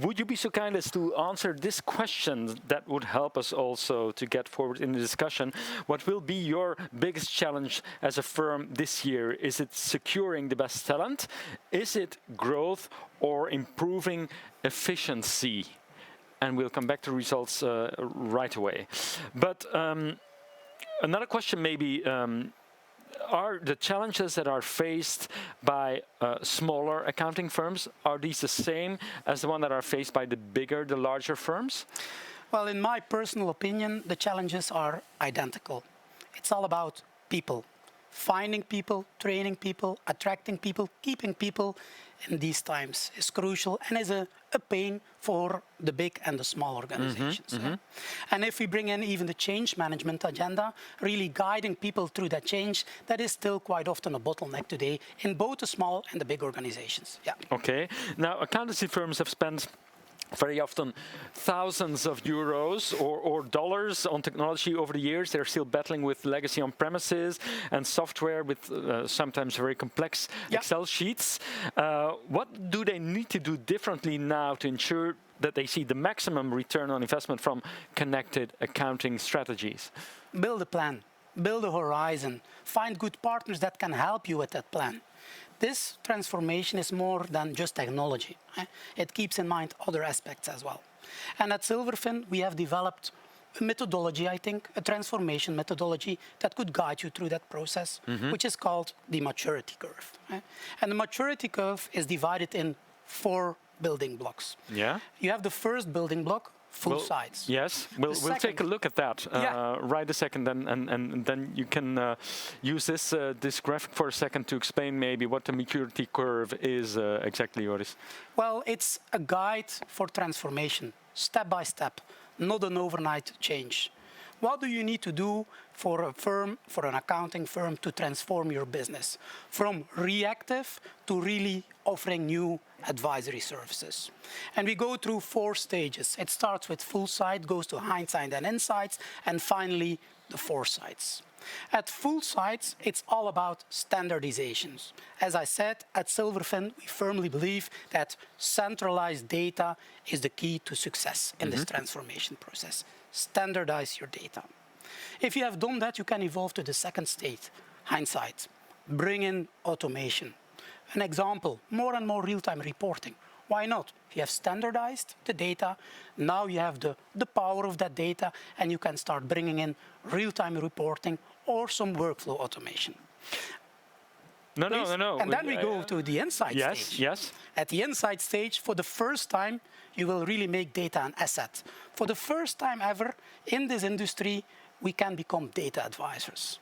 Would you be so kind as to answer this question that would help us also to get forward in the discussion? What will be your biggest challenge as a firm this year? Is it securing the best talent? Is it growth or improving efficiency? And we'll come back to results right away. But another question maybe, are the challenges that are faced by smaller accounting firms, are these the same as the one that are faced by the larger firms? Well, in my personal opinion, the challenges are identical. It's all about people. Finding people, training people, attracting people, keeping people in these times is crucial and is a pain for the big and the small organizations. And if we bring in even the change management agenda, really guiding people through that change, that is still quite often a bottleneck today in both the small and the big organizations. Okay. Now, accountancy firms have spent very often thousands of euros or dollars on technology over the years. They're still battling with legacy on premises and software with sometimes very complex Excel sheets. What do they need to do differently now to ensure that they see the maximum return on investment from connected accounting strategies? Build a plan, build a horizon, find good partners that can help you with that plan. This transformation is more than just technology. It keeps in mind other aspects as well. And at Silverfin, we have developed a methodology, I think, a transformation methodology that could guide you through that process, which is called the maturity curve. And the maturity curve is divided in 4 building blocks. You have the first building block, full sides. Yes, we'll take a look at that right a second, and then you can use this graphic for a second to explain maybe what the maturity curve is exactly, Joris. Well, it's a guide for transformation, step by step, not an overnight change. What do you need to do for a firm, for an accounting firm, to transform your business from reactive to really offering new advisory services? And we go through 4 stages. It starts with full sight, goes to hindsight and insights, and finally the foresights. At full sights, it's all about standardizations. As I said, at Silverfin, we firmly believe that centralized data is the key to success in this transformation process. Standardize your data. If you have done that, you can evolve to the second state, hindsight. Bring in automation. An example, more and more real-time reporting. Why not? If you have standardized the data, now you have the power of that data, and you can start bringing in real-time reporting or some workflow automation. No. And then we go to the insight stage. Yes. At the insight stage, for the first time, you will really make data an asset. For the first time ever in this industry, we can become data advisors.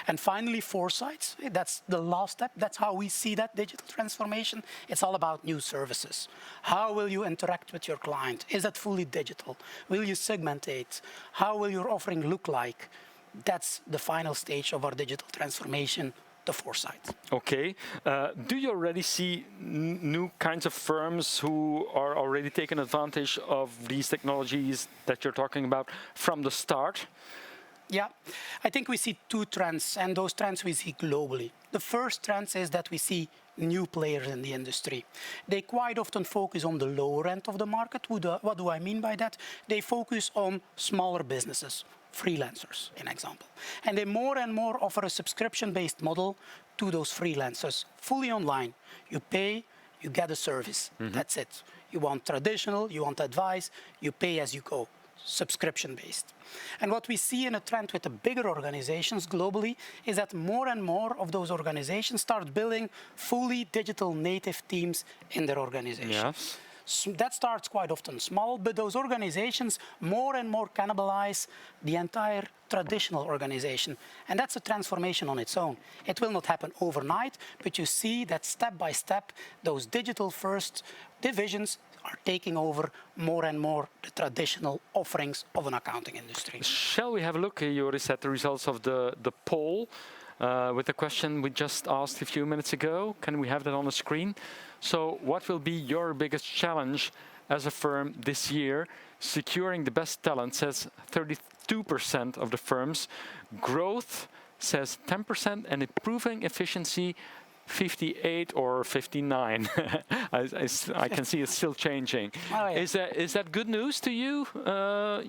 And finally, foresights, that's the last step. That's how we see that digital transformation. It's all about new services. How will you interact with your client? Is that fully digital? Will you segmentate? How will your offering look like? That's the final stage of our digital transformation, the foresight. Okay. Do you already see new kinds of firms who are already taking advantage of these technologies that you're talking about from the start? Yeah, I think we see 2 trends, and those trends we see globally. The first trend is that we see new players in the industry. They quite often focus on the lower end of the market. What do I mean by that? They focus on smaller businesses, freelancers, an example. And they more and more offer a subscription-based model to those freelancers, fully online. You pay, you get a service. That's it. You want traditional, you want advice, you pay as you go. Subscription-based. And what we see in a trend with the bigger organizations globally is that more and more of those organizations start building fully digital native teams in their organization. Yes. So that starts quite often small, but those organizations more and more cannibalize the entire traditional organization. And that's a transformation on its own. It will not happen overnight, but you see that step by step, those digital first divisions are taking over more and more the traditional offerings of an accounting industry. Shall we have a look, Joris, at the results of the poll with the question we just asked a few minutes ago? Can we have that on the screen? So what will be your biggest challenge as a firm this year? Securing the best talent says 32% of the firms. Growth says 10%, and improving efficiency 58 or 59. I can see it's still changing. Oh, yeah. Is that good news to you,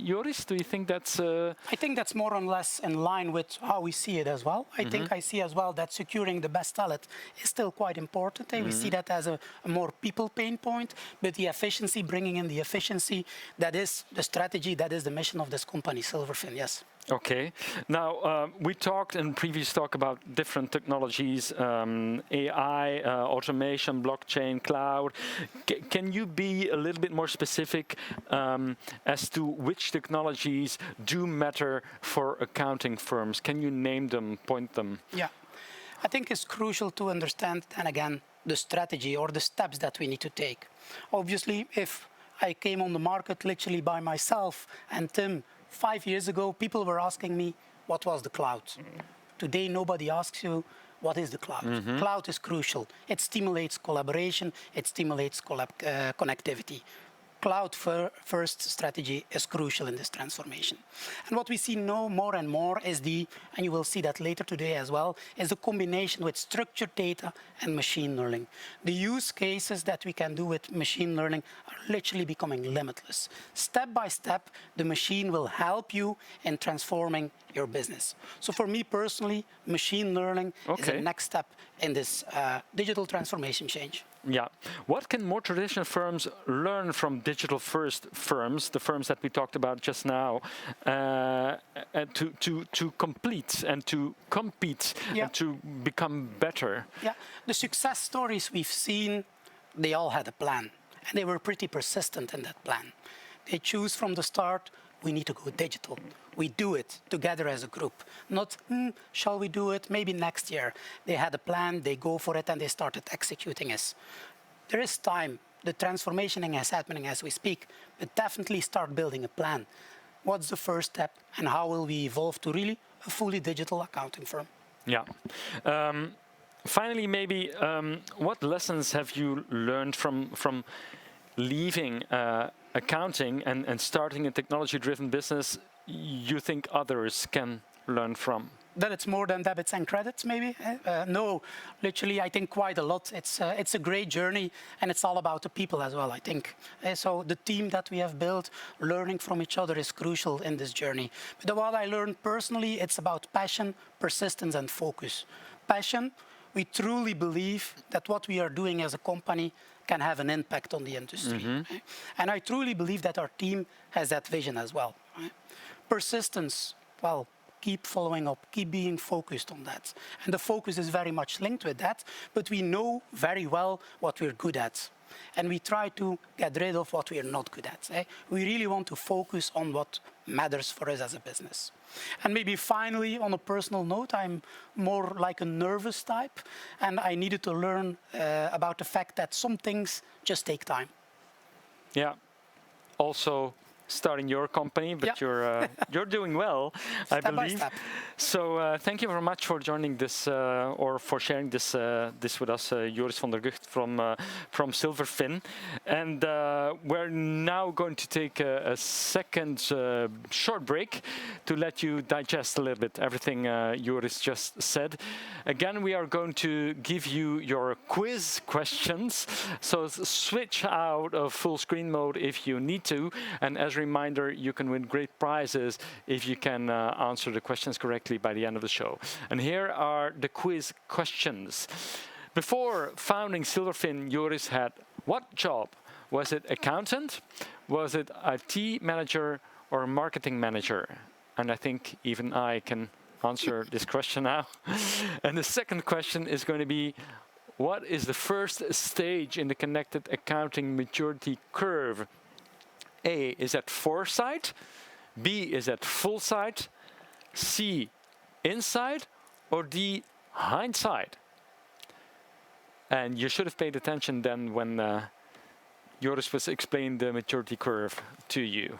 Joris? Do you think that's... I think that's more or less in line with how we see it as well. I think I see as well that securing the best talent is still quite important. We see that as a more people pain point, but the efficiency, bringing in the efficiency, that is the strategy, that is the mission of this company, Silverfin, yes. Okay. Now, we talked in previous talk about different technologies, AI, automation, blockchain, cloud. Can you be a little bit more specific as to which technologies do matter for accounting firms? Can you name them, point them? Yeah. I think it's crucial to understand, and again, the strategy or the steps that we need to take. Obviously, if I came on the market literally by myself and Tim, 5 years ago, people were asking me, what was the cloud? Today, nobody asks you, what is the cloud? Cloud is crucial. It stimulates collaboration. It stimulates connectivity. Cloud-first strategy is crucial in this transformation. And what we see now more and more is and you will see that later today as well, is the combination with structured data and machine learning. The use cases that we can do with machine learning are literally becoming limitless. Step by step, the machine will help you in transforming your business. So for me personally, machine learning is the next step in this digital transformation change. Yeah. What can more traditional firms learn from digital-first firms, the firms that we talked about just now, to complete and to compete and to become better? Yeah. The success stories we've seen, they all had a plan, and they were pretty persistent in that plan. They choose from the start, we need to go digital. We do it together as a group. Not, shall we do it? Maybe next year. They had a plan, they go for it, and they started executing it. There is time. The transformation is happening as we speak, but definitely start building a plan. what's the first step, and how will we evolve to really a fully digital accounting firm? Yeah. Finally, maybe what lessons have you learned from leaving accounting and starting a technology-driven business you think others can learn from? That it's more than debits and credits, maybe? No, literally, I think quite a lot. It's a great journey, and it's all about the people as well, I think. So the team that we have built, learning from each other is crucial in this journey. But what I learned personally, it's about passion, persistence, and focus. Passion, we truly believe that what we are doing as a company can have an impact on the industry. Mm-hmm. And I truly believe that our team has that vision as well. Persistence, well, keep following up, keep being focused on that. And the focus is very much linked with that, but we know very well what we're good at. And we try to get rid of what we're not good at. We really want to focus on what matters for us as a business. And maybe finally, on a personal note, I'm more like a nervous type, and I needed to learn about the fact that some things just take time. Yeah. Also, starting your company, but you're doing well, I believe. By step. So thank you very much for joining this or for sharing this with us, Joris van der Gucht from Silverfin. And we're now going to take a second short break to let you digest a little bit everything Joris just said. Again, we are going to give you your quiz questions. So switch out of full screen mode if you need to. And as a reminder, you can win great prizes if you can answer the questions correctly by the end of the show. And here are the quiz questions. Before founding Silverfin, Joris had what job? Was it accountant? Was it IT manager or marketing manager? And I think even I can answer this question now. And the second question is going to be, what is the first stage in the connected accounting maturity curve? A, is that foresight? B, is that full sight? C, insight? Or D, hindsight? And you should have paid attention then when Joris was explaining the maturity curve to you.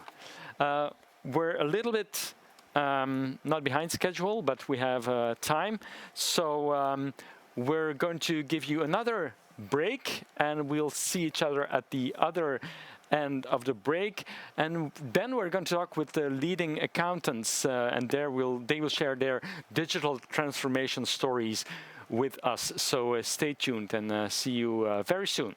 We're a little bit not behind schedule, but we have time. So we're going to give you another break, and we'll see each other at the other end of the break, and then we're going to talk with the leading accountants, and they will share their digital transformation stories with us. So stay tuned and see you very soon.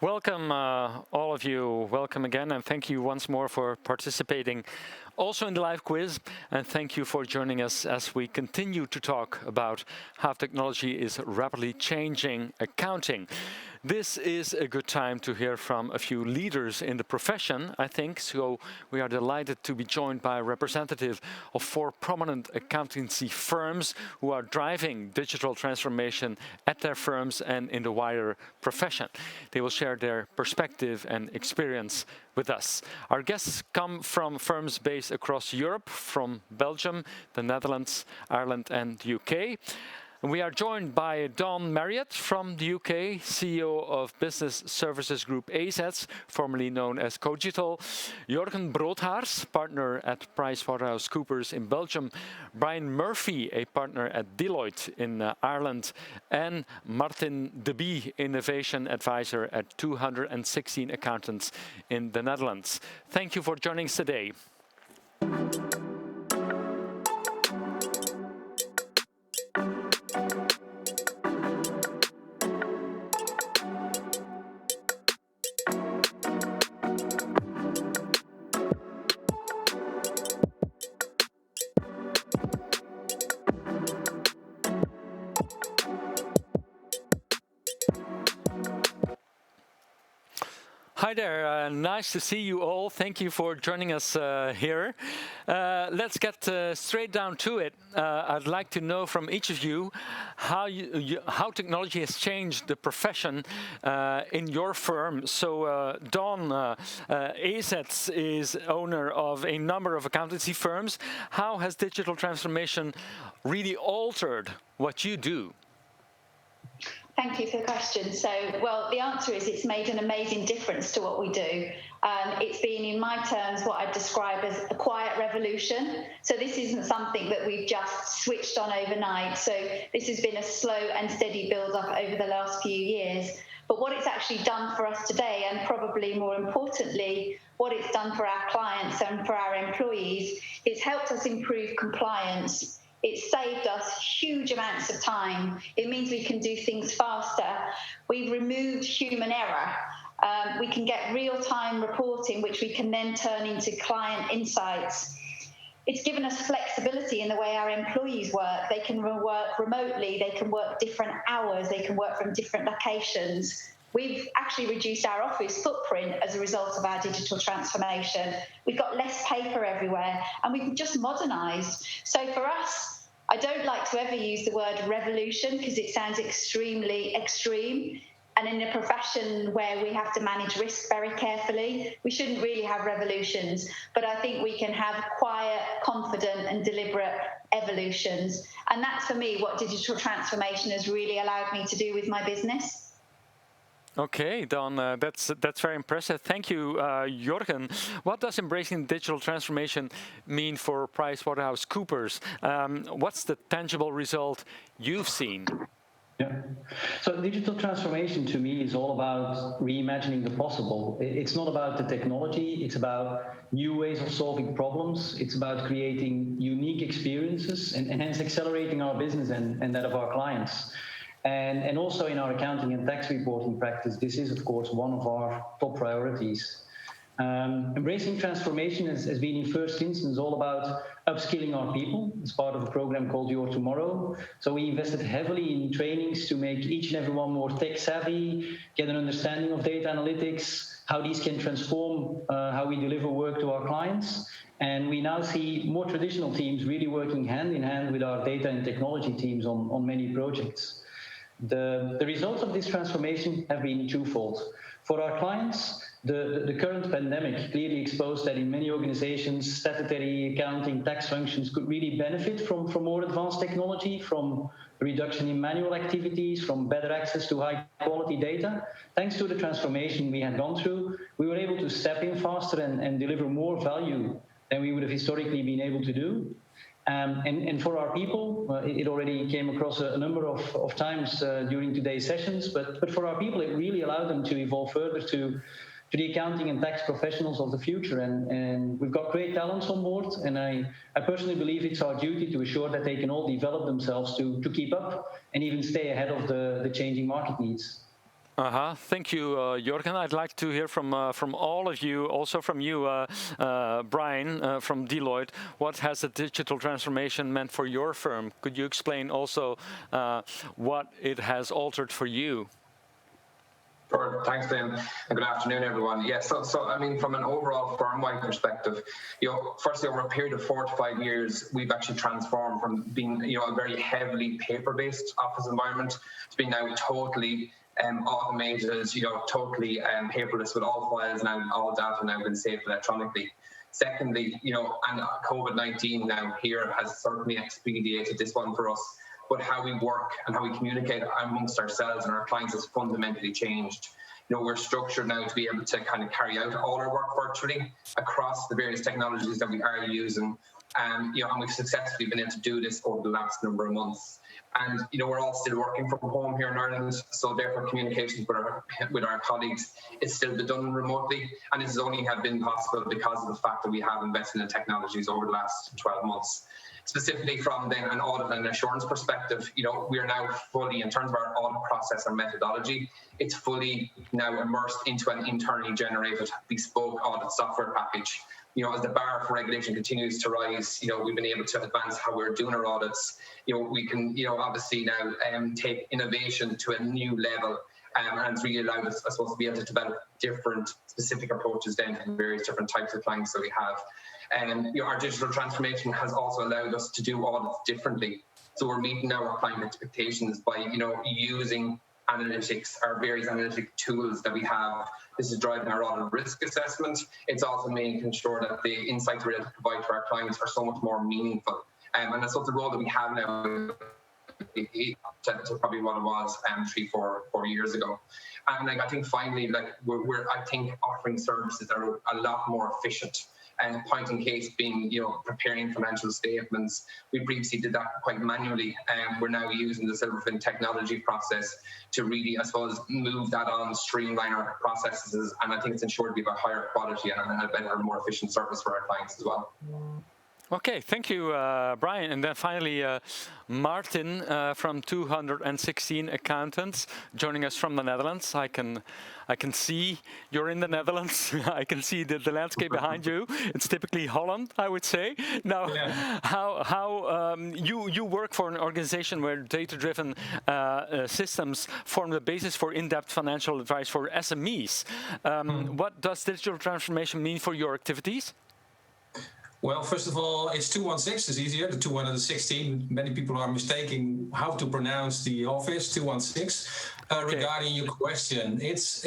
Welcome, all of you. Welcome again, and thank you once more for participating also in the live quiz. And thank you for joining us as we continue to talk about how technology is rapidly changing accounting. This is a good time to hear from a few leaders in the profession, I think. So we are delighted to be joined by a representative of 4 prominent accountancy firms who are driving digital transformation at their firms and in the wider profession. They will share their perspective and experience with us. Our guests come from firms based across Europe, from Belgium, the Netherlands, Ireland, and the UK. We are joined by Dawn Marriott from the UK, CEO of business services group AZETS, formerly known as Cogital, Jurgen Broodhaars, partner at PricewaterhouseCoopers in Belgium, Brian Murphy, a partner at Deloitte in Ireland, and Martin de Bie, innovation advisor at 216 Accountants in the Netherlands. Thank you for joining us today. Hi there, nice to see you all. Thank you for joining us here. Let's get straight down to it. I'd like to know from each of you how technology has changed the profession in your firm. So Dawn, AZETS is owner of a number of accountancy firms. How has digital transformation really altered what you do? Thank you for the question. So, well, the answer is it's made an amazing difference to what we do. It's been, in my terms, what I'd describe as a quiet revolution. So this isn't something that we've just switched on overnight. So this has been a slow and steady build-up over the last few years. But what it's actually done for us today, and probably more importantly, what it's done for our clients and for our employees, it's helped us improve compliance. It's saved us huge amounts of time. It means we can do things faster. We've removed human error. We can get real-time reporting, which we can then turn into client insights. It's given us flexibility in the way our employees work. They can work remotely, they can work different hours, they can work from different locations. We've actually reduced our office footprint as a result of our digital transformation. We've got less paper everywhere, and we've just modernised. So for us, I don't like to ever use the word revolution because it sounds extremely extreme. And in a profession where we have to manage risk very carefully, we shouldn't really have revolutions. But I think we can have quiet, confident, and deliberate evolutions. And that's, for me, what digital transformation has really allowed me to do with my business. Okay, Dawn, that's very impressive. Thank you, Jorgen. What does embracing digital transformation mean for PricewaterhouseCoopers? What's the tangible result you've seen? Yeah. So digital transformation to me is all about reimagining the possible. It's not about the technology, it's about new ways of solving problems. It's about creating unique experiences and hence accelerating our business and that of our clients. And also in our accounting and tax reporting practice, this is of course one of our top priorities. Embracing transformation has been in first instance all about upskilling our people as part of a program called Your Tomorrow. So we invested heavily in trainings to make each and every one more tech savvy, get an understanding of data analytics, how these can transform how we deliver work to our clients. And we now see more traditional teams really working hand in hand with our data and technology teams on many projects. The results of this transformation have been twofold. For our clients, the current pandemic clearly exposed that in many organizations, statutory, accounting, tax functions could really benefit from more advanced technology, from reduction in manual activities, from better access to high-quality data. Thanks to the transformation we had gone through, we were able to step in faster and deliver more value than we would have historically been able to do. And for our people, it already came across a number of times during today's sessions, but for our people, it really allowed them to evolve further to the accounting and tax professionals of the future. And we've got great talents on board, and I personally believe it's our duty to ensure that they can all develop themselves to keep up and even stay ahead of the changing market needs. Thank you, Jorgen. I'd like to hear from all of you, also from you, Brian, from Deloitte. What has the digital transformation meant for your firm? Could you explain also what it has altered for you? Sure. Thanks, Ben, and good afternoon, everyone. Yeah, so I mean, from an overall firm-wide perspective, firstly, over a period of 4 to 5 years, we've actually transformed from being, a very heavily paper-based office environment to being now totally automated, totally paperless, with all files now, all data now been saved electronically. Secondly, and COVID-19 now here has certainly expedited this one for us. But how we work and how we communicate amongst ourselves and our clients has fundamentally changed. We're structured now to be able to kind of carry out all our work virtually across the various technologies that we are using. And we've successfully been able to do this over the last number of months. And we're all still working from home here in Ireland, so therefore communications with our colleagues is still done remotely. And this has only been possible because of the fact that we have invested in technologies over the last 12 months. Specifically from then an audit and assurance perspective, we are now fully, in terms of our audit process and methodology, it's fully now immersed into an internally generated bespoke audit software package. As the bar for regulation continues to rise, we've been able to advance how we're doing our audits. We can, obviously now take innovation to a new level, and it's really allowed us, I suppose, to be able to develop different specific approaches then to various different types of clients that we have. And our digital transformation has also allowed us to do audits differently. So we're meeting our client expectations by, using analytics, our various analytic tools that we have. This is driving our audit risk assessment. It's also making sure that the insights we're able to provide to our clients are so much more meaningful. And that's the role that we have now to probably what it was 3-4 years ago. And I think finally, we're offering services that are a lot more efficient. And point in case being, preparing financial statements. We previously did that quite manually, and we're now using the Silverfin technology process to really, I suppose, move that on, streamline our processes, and I think it's ensured we have a higher quality and a better, more efficient service for our clients as well. Okay, thank you, Brian. And then finally, Martin from 216 Accountants, joining us from the Netherlands. I can see you're in the Netherlands. I can see the landscape behind you. It's typically Holland, I would say. Now, how you work for an organization where data-driven systems form the basis for in-depth financial advice for SMEs. What does digital transformation mean for your activities? Well, first of all, it's 216. It's easier. The 216. Many people are mistaking how to pronounce the office 216. Regarding your question, it's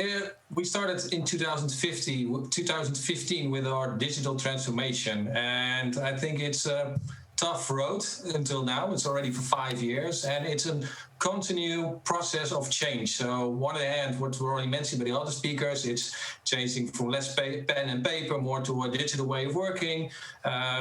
we started in 2015 with our digital transformation, and I think it's a tough road until now. It's already for 5 years, and it's a continue process of change. So, on one hand, what we already mentioned by the other speakers, it's changing from less pen and paper more to a digital way of working,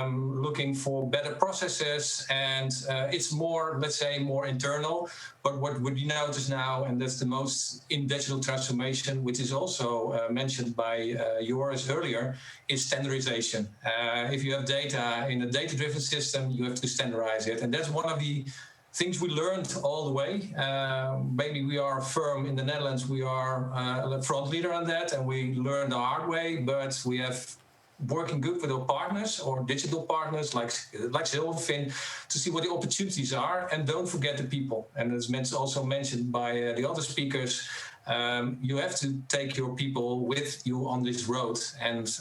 looking for better processes, and it's more, let's say, more internal. But what we notice now, and that's the most in digital transformation, which is also mentioned by yours earlier, is standardization. If you have data in a data-driven system, you have to standardize it, and that's one of the things we learned all the way. Maybe we are a firm in the Netherlands, we are a front leader on that, and we learned the hard way, but we have working good with our partners or digital partners like Silverfin to see what the opportunities are, and don't forget the people. And as also mentioned by the other speakers, you have to take your people with you on this road. And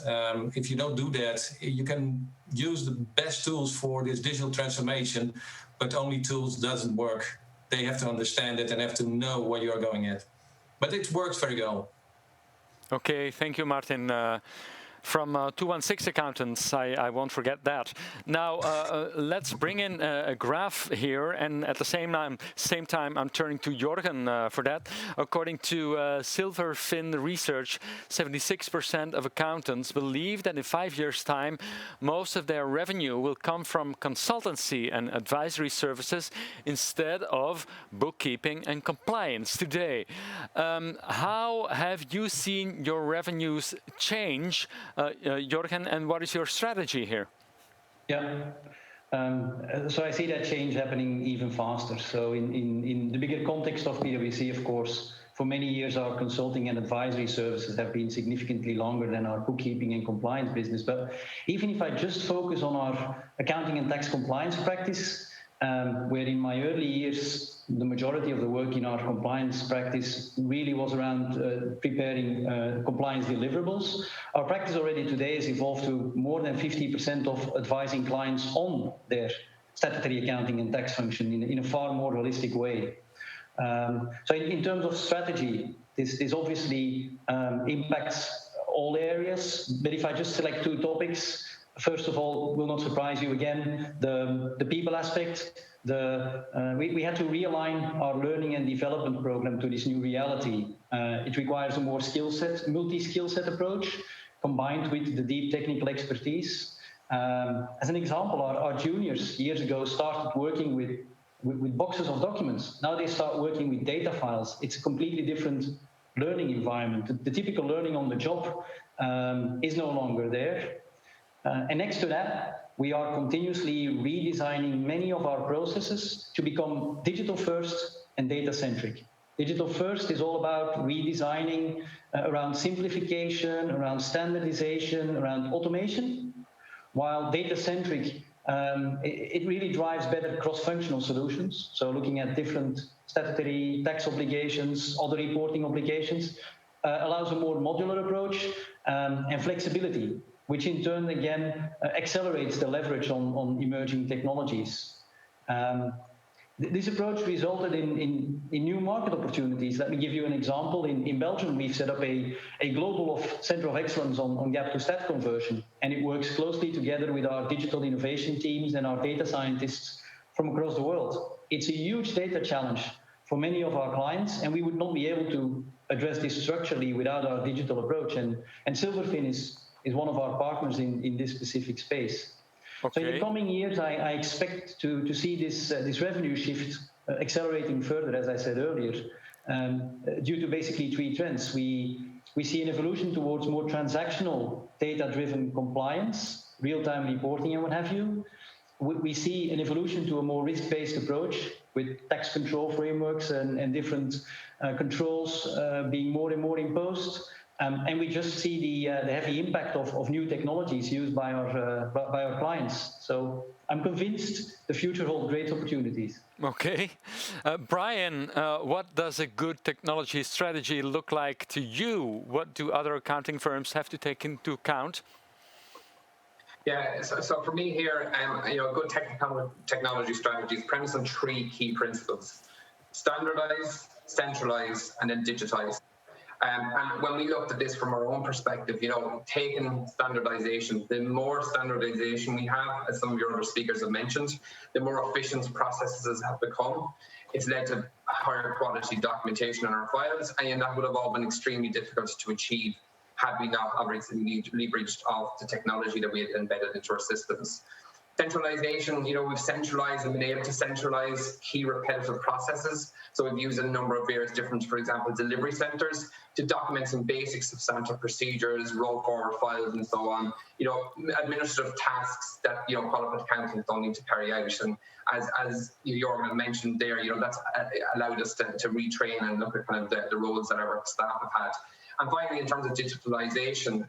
if you don't do that, you can use the best tools for this digital transformation, but only tools doesn't work. They have to understand it and have to know where you are going at. But it works very well. Okay, thank you, Martin. From 216 Accountants, I won't forget that. Now, let's bring in a graph here, and at the same time, I'm turning to Jorgen for that. According to Silverfin research, 76% of accountants believe that in 5 years' time, most of their revenue will come from consultancy and advisory services instead of bookkeeping and compliance today. How have you seen your revenues change, Jorgen, and what is your strategy here? Yeah, so I see that change happening even faster. So in the bigger context of PwC, of course, for many years our consulting and advisory services have been significantly longer than our bookkeeping and compliance business. But even if I just focus on our accounting and tax compliance practice, where in my early years, the majority of the work in our compliance practice really was around preparing compliance deliverables. Our practice already today has evolved to more than 50% of advising clients on their statutory accounting and tax function in a far more holistic way. So in terms of strategy, this obviously impacts all areas, but if I just select 2 topics, first of all, will not surprise you again, the people aspect. We had to realign our learning and development program to this new reality. It requires a more multi-skill set approach combined with the deep technical expertise. As an example, our juniors years ago started working with boxes of documents. Now they start working with data files. It's a completely different learning environment. The typical learning on the job is no longer there. And next to that, we are continuously redesigning many of our processes to become digital first and data centric. Digital first is all about redesigning around simplification, around standardization, around automation, while data centric, it really drives better cross-functional solutions. So looking at different statutory tax obligations, other reporting obligations, allows a more modular approach and flexibility, which in turn, again, accelerates the leverage on emerging technologies. This approach resulted in new market opportunities. Let me give you an example. In Belgium, we've set up a global center of excellence on gap to stat conversion, and it works closely together with our digital innovation teams and our data scientists from across the world. It's a huge data challenge for many of our clients, and we would not be able to address this structurally without our digital approach. And Silverfin is one of our partners in this specific space. Okay. So in the coming years, I expect to see this revenue shift accelerating further, as I said earlier, due to basically 3 trends. We We see an evolution towards more transactional, data-driven compliance, real-time reporting and what have you. We see an evolution to a more risk-based approach with tax control frameworks and different controls being more and more imposed. And we just see the heavy impact of new technologies used by our clients. So I'm convinced the future holds great opportunities. Okay. Brian, what does a good technology strategy look like to you? What do other accounting firms have to take into account? Yeah, so for me here, a good technology strategy is premised on 3 key principles: standardize, centralize, and then digitize. And when we looked at this from our own perspective, taking standardization, the more standardization we have, as some of your other speakers have mentioned, the more efficient processes have become. It's led to higher quality documentation in our files, and that would have all been extremely difficult to achieve had we not obviously leveraged off the technology that we had embedded into our systems. Centralization, we've centralized and been able to centralize key repetitive processes. So we've used a number of various different, for example, delivery centers to document some basic substantive procedures, roll forward files and so on, administrative tasks that, qualified accountants don't need to carry out. And as Jorgen mentioned there, that's allowed us to retrain and look at kind of the roles that our staff have had. And finally, in terms of digitalization,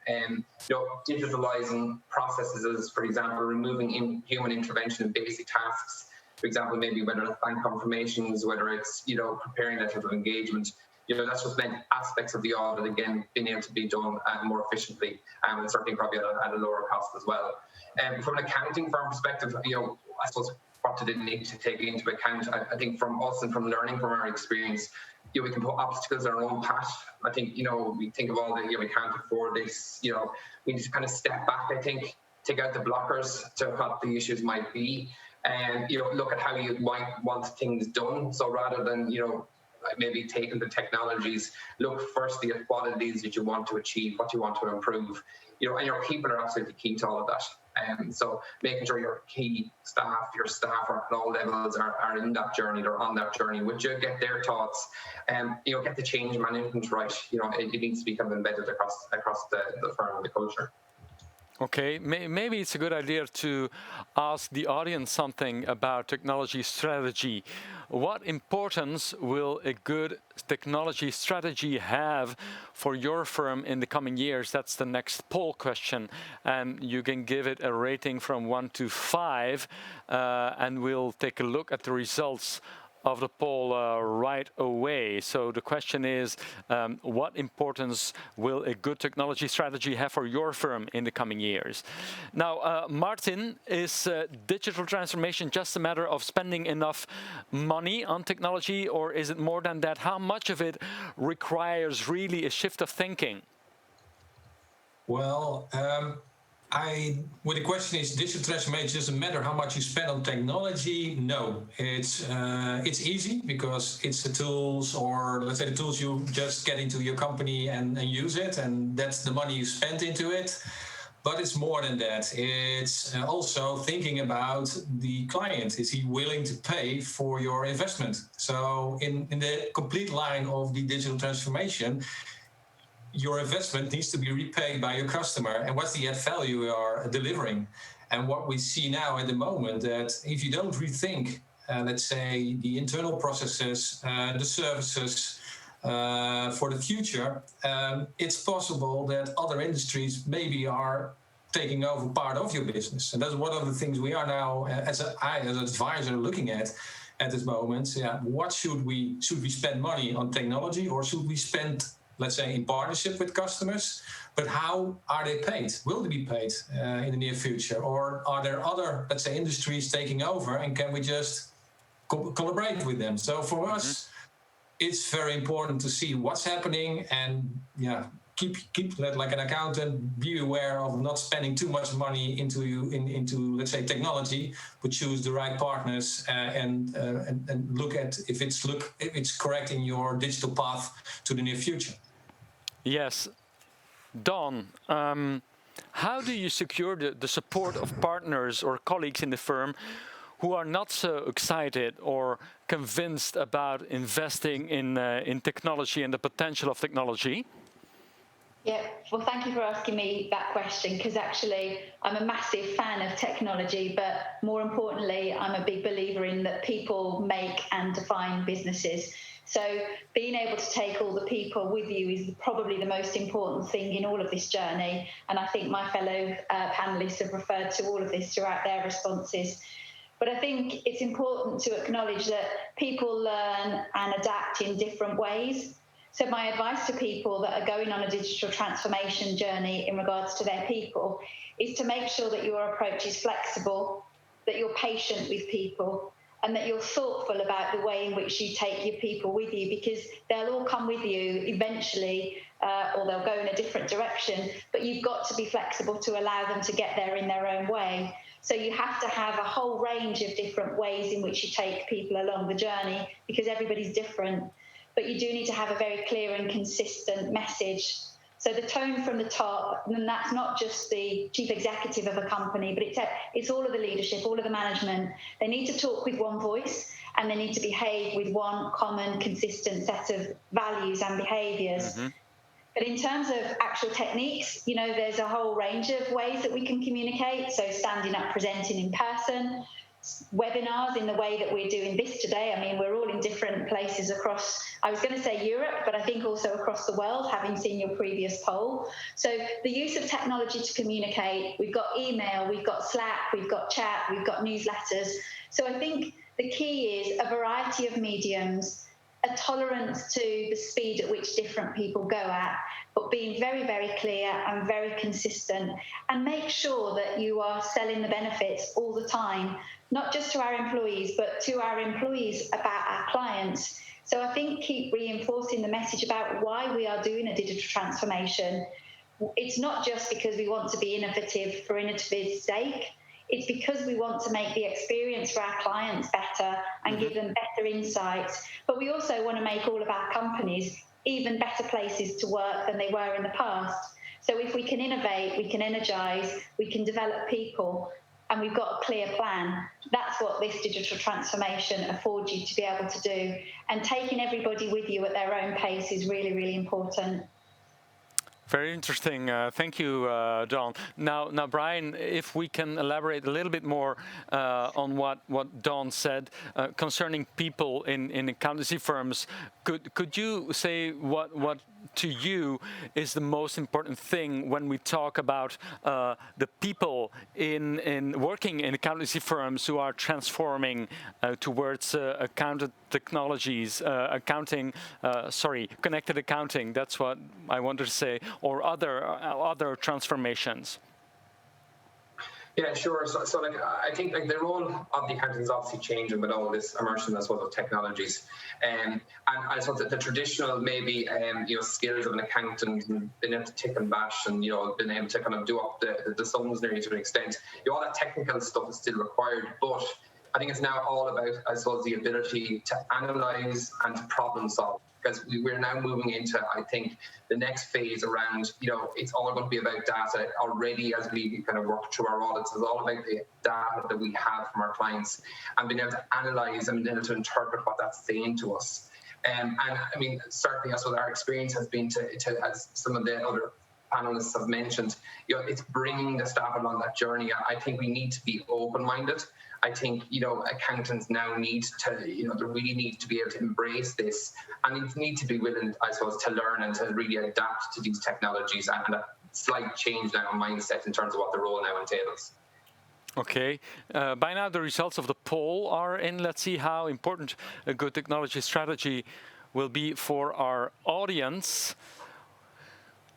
digitalizing processes is, for example, removing human intervention in basic tasks. For example, maybe whether it's bank confirmations, whether it's, preparing letters of engagement, that's just meant aspects of the audit, again, being able to be done more efficiently, and certainly probably at a lower cost as well. From an accounting firm perspective, I suppose what did it need to take into account? I think from us and from learning from our experience, we can put obstacles in our own path. I think, we think of all the, we can't afford this, we need to kind of step back, I think, take out the blockers to what the issues might be, and, look at how you might want things done. So rather than, maybe taking the technologies, look firstly at what it is that you want to achieve, what you want to improve, and your people are absolutely key to all of that. So making sure your your staff are at all levels are in that journey, they're on that journey, would you get their thoughts, get the change management right, it needs to be kind of embedded across the firm and the culture. Okay, maybe it's a good idea to ask the audience something about technology strategy. What importance will a good technology strategy have for your firm in the coming years? That's the next poll question. And you can give it a rating from 1 to 5, and we'll take a look at the results of the poll right away. So the question is, what importance will a good technology strategy have for your firm in the coming years? Now, Martin, is digital transformation just a matter of spending enough money on technology, or is it more than that? How much of it requires really a shift of thinking? Well, the question is, digital transformation doesn't matter how much you spend on technology. No, it's easy because it's the tools, or let's say the tools you just get into your company and use it, and that's the money you spend into it. But it's more than that. It's also thinking about the client. Is he willing to pay for your investment? So in the complete line of the digital transformation, your investment needs to be repaid by your customer, and what's the add value you are delivering. And what we see now at the moment, that if you don't rethink, let's say, the internal processes, the services for the future, it's possible that other industries maybe are taking over part of your business. And that's one of the things we are now, as an advisor, looking at this moment. Yeah, what should we spend money on technology, or should we spend, let's say, in partnership with customers, but how are they paid? Will they be paid in the near future? Or are there other, let's say, industries taking over, and can we just collaborate with them? So for us, it's very important to see what's happening, and keep like an accountant, be aware of not spending too much money into let's say, technology, but choose the right partners and look at if it's correct in your digital path to the near future. Yes. Don, how do you secure the support of partners or colleagues in the firm who are not so excited or convinced about investing in technology and the potential of technology? Yeah, well, thank you for asking me that question, because actually I'm a massive fan of technology, but more importantly, I'm a big believer in that people make and define businesses. So being able to take all the people with you is probably the most important thing in all of this journey. And I think my fellow panelists have referred to all of this throughout their responses. But I think it's important to acknowledge that people learn and adapt in different ways. So my advice to people that are going on a digital transformation journey in regards to their people is to make sure that your approach is flexible, that you're patient with people, and that you're thoughtful about the way in which you take your people with you, because they'll all come with you eventually, or they'll go in a different direction, but you've got to be flexible to allow them to get there in their own way. So you have to have a whole range of different ways in which you take people along the journey, because everybody's different. But you do need to have a very clear and consistent message. So the tone from the top, and that's not just the chief executive of a company, but it's all of the leadership, all of the management. They need to talk with one voice, and they need to behave with one common, consistent set of values and behaviours. Mm-hmm. But in terms of actual techniques, you know, there's a whole range of ways that we can communicate. So standing up, presenting in person, webinars in the way that we're doing this today. I mean, we're all in different places across, I was going to say Europe, but I think also across the world, having seen your previous poll. So the use of technology to communicate, we've got email, we've got Slack, we've got chat, we've got newsletters. So I think the key is a variety of mediums, a tolerance to the speed at which different people go at, but being very, very clear and very consistent, and make sure that you are selling the benefits all the time, not just to our employees, but to our employees about our clients. So I think keep reinforcing the message about why we are doing a digital transformation. It's not just because we want to be innovative for innovative's sake. It's because we want to make the experience for our clients better and give them better insights. But we also want to make all of our companies even better places to work than they were in the past. So if we can innovate, we can energize, we can develop people, and we've got a clear plan, that's what this digital transformation affords you to be able to do. And taking everybody with you at their own pace is really, really important. Very interesting. Thank you, Dawn. Now, Brian, if we can elaborate a little bit more on what Dawn said concerning people in accountancy firms, could you say what to you is the most important thing when we talk about the people in working in accountancy firms who are transforming towards accountant technologies, connected accounting. That's what I wanted to say, or other transformations. Yeah, sure. So like, I think like the role of the accountant is obviously changing with all this immersion as well of technologies, and I suppose that the traditional maybe skills of an accountant, and being able to tick and bash, and being able to kind of do up the sums nearly to an extent, all that technical stuff is still required, but I think it's now all about, I suppose, the ability to analyze and to problem solve. Because we're now moving into, I think, the next phase around, it's all going to be about data already as we kind of work through our audits. It's all about the data that we have from our clients and being able to analyze and being able to interpret what that's saying to us. And I mean, certainly that's what our experience has been to as some of the other panelists have mentioned, it's bringing the staff along that journey. I think we need to be open-minded. I think, accountants now need to, they really need to be able to embrace this, and need to be willing, I suppose, to learn and to really adapt to these technologies, and a slight change now in mindset in terms of what the role now entails. Okay. By now, the results of the poll are in. Let's see how important a good technology strategy will be for our audience.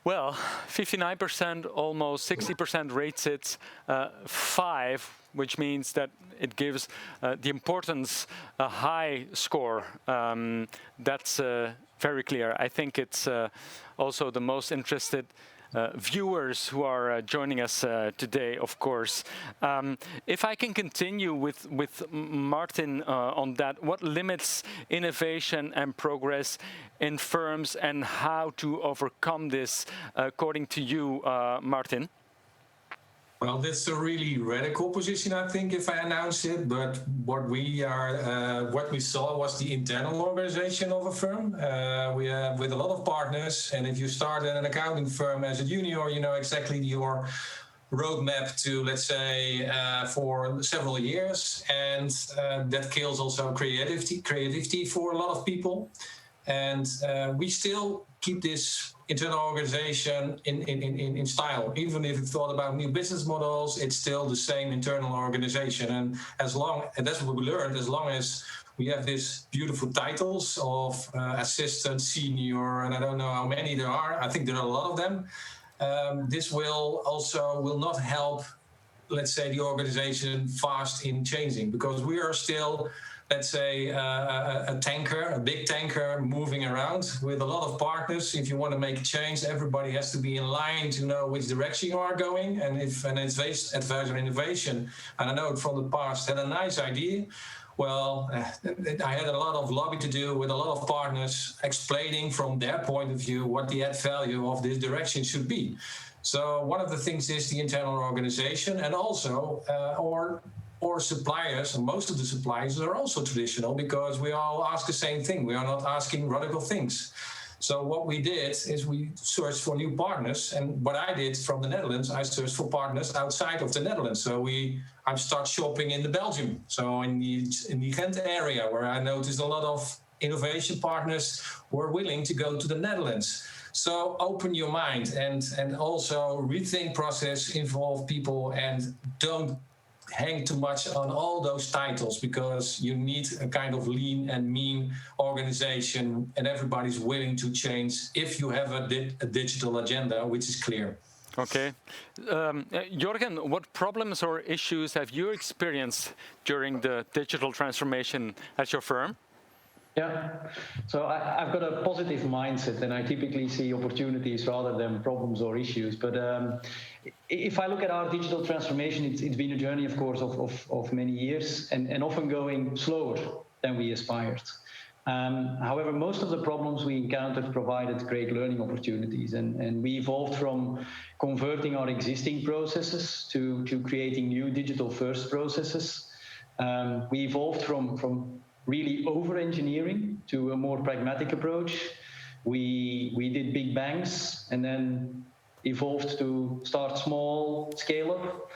Well, 59%, almost 60% rates it 5, which means that it gives the importance a high score. That's very clear. I think it's also the most interested viewers who are joining us today, of course. If I can continue with Martin on that, what limits innovation and progress in firms, and how to overcome this, according to you, Martin? Well, that's a really radical position, I think, if I announce it. But what we saw was the internal organization of a firm. We have with a lot of partners, and if you start at an accounting firm as a junior, you know exactly your roadmap to, let's say, for several years, and that kills also creativity for a lot of people. And we still keep this internal organization in style. Even if you thought about new business models, it's still the same internal organization. And that's what we learned, as long as we have these beautiful titles of assistant, senior, and I don't know how many there are. I think there are a lot of them. This will not help, let's say, the organization fast in changing, because we are still, let's say, a big tanker moving around with a lot of partners. If you want to make a change, everybody has to be in line to know which direction you are going. And if an advisor innovation, and I know it from the past, had a nice idea, well, I had a lot of lobby to do with a lot of partners explaining from their point of view what the add value of this direction should be. So one of the things is the internal organization, and also or suppliers, and most of the suppliers are also traditional, because we all ask the same thing. We are not asking radical things. So what we did is we searched for new partners, and what I did from the Netherlands, I searched for partners outside of the Netherlands. So I start shopping in Belgium, so in the Ghent area, where I noticed a lot of innovation partners were willing to go to the Netherlands. So open your mind and also rethink process, involve people, and don't hang too much on all those titles, because you need a kind of lean and mean organization, and everybody's willing to change if you have a digital agenda, which is clear. Okay. Jörgen, what problems or issues have you experienced during the digital transformation at your firm? Yeah, so I've got a positive mindset, and I typically see opportunities rather than problems or issues. But if I look at our digital transformation, it's been a journey, of course, of many years, and often going slower than we aspired. However, most of the problems we encountered provided great learning opportunities, and we evolved from converting our existing processes to creating new digital-first processes. We evolved from really over-engineering to a more pragmatic approach. We did big bangs and then evolved to start small, scale up.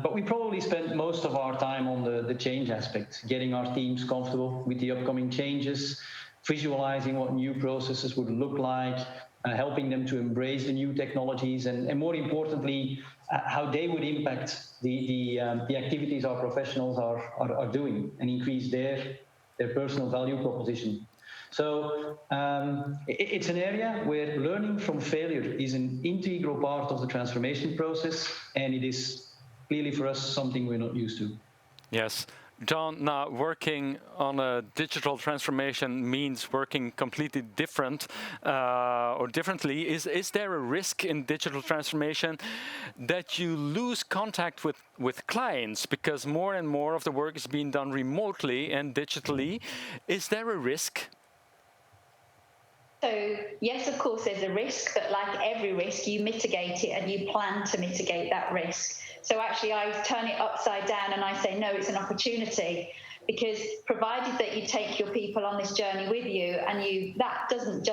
But we probably spent most of our time on the change aspect, getting our teams comfortable with the upcoming changes, visualizing what new processes would look like, helping them to embrace the new technologies, and more importantly, how they would impact the activities our professionals are doing and increase their personal value proposition. So it's an area where learning from failure is an integral part of the transformation process, and it is clearly for us something we're not used to. Yes. John, now working on a digital transformation means working completely different or differently. Is there a risk in digital transformation that you lose contact with clients because more and more of the work is being done remotely and digitally? Is there a risk? So yes, of course, there's a risk, but like every risk, you mitigate it and you plan to mitigate that risk. So actually, I turn it upside down and I say, no, it's an opportunity, because provided that you take your people on this journey with you, and that doesn't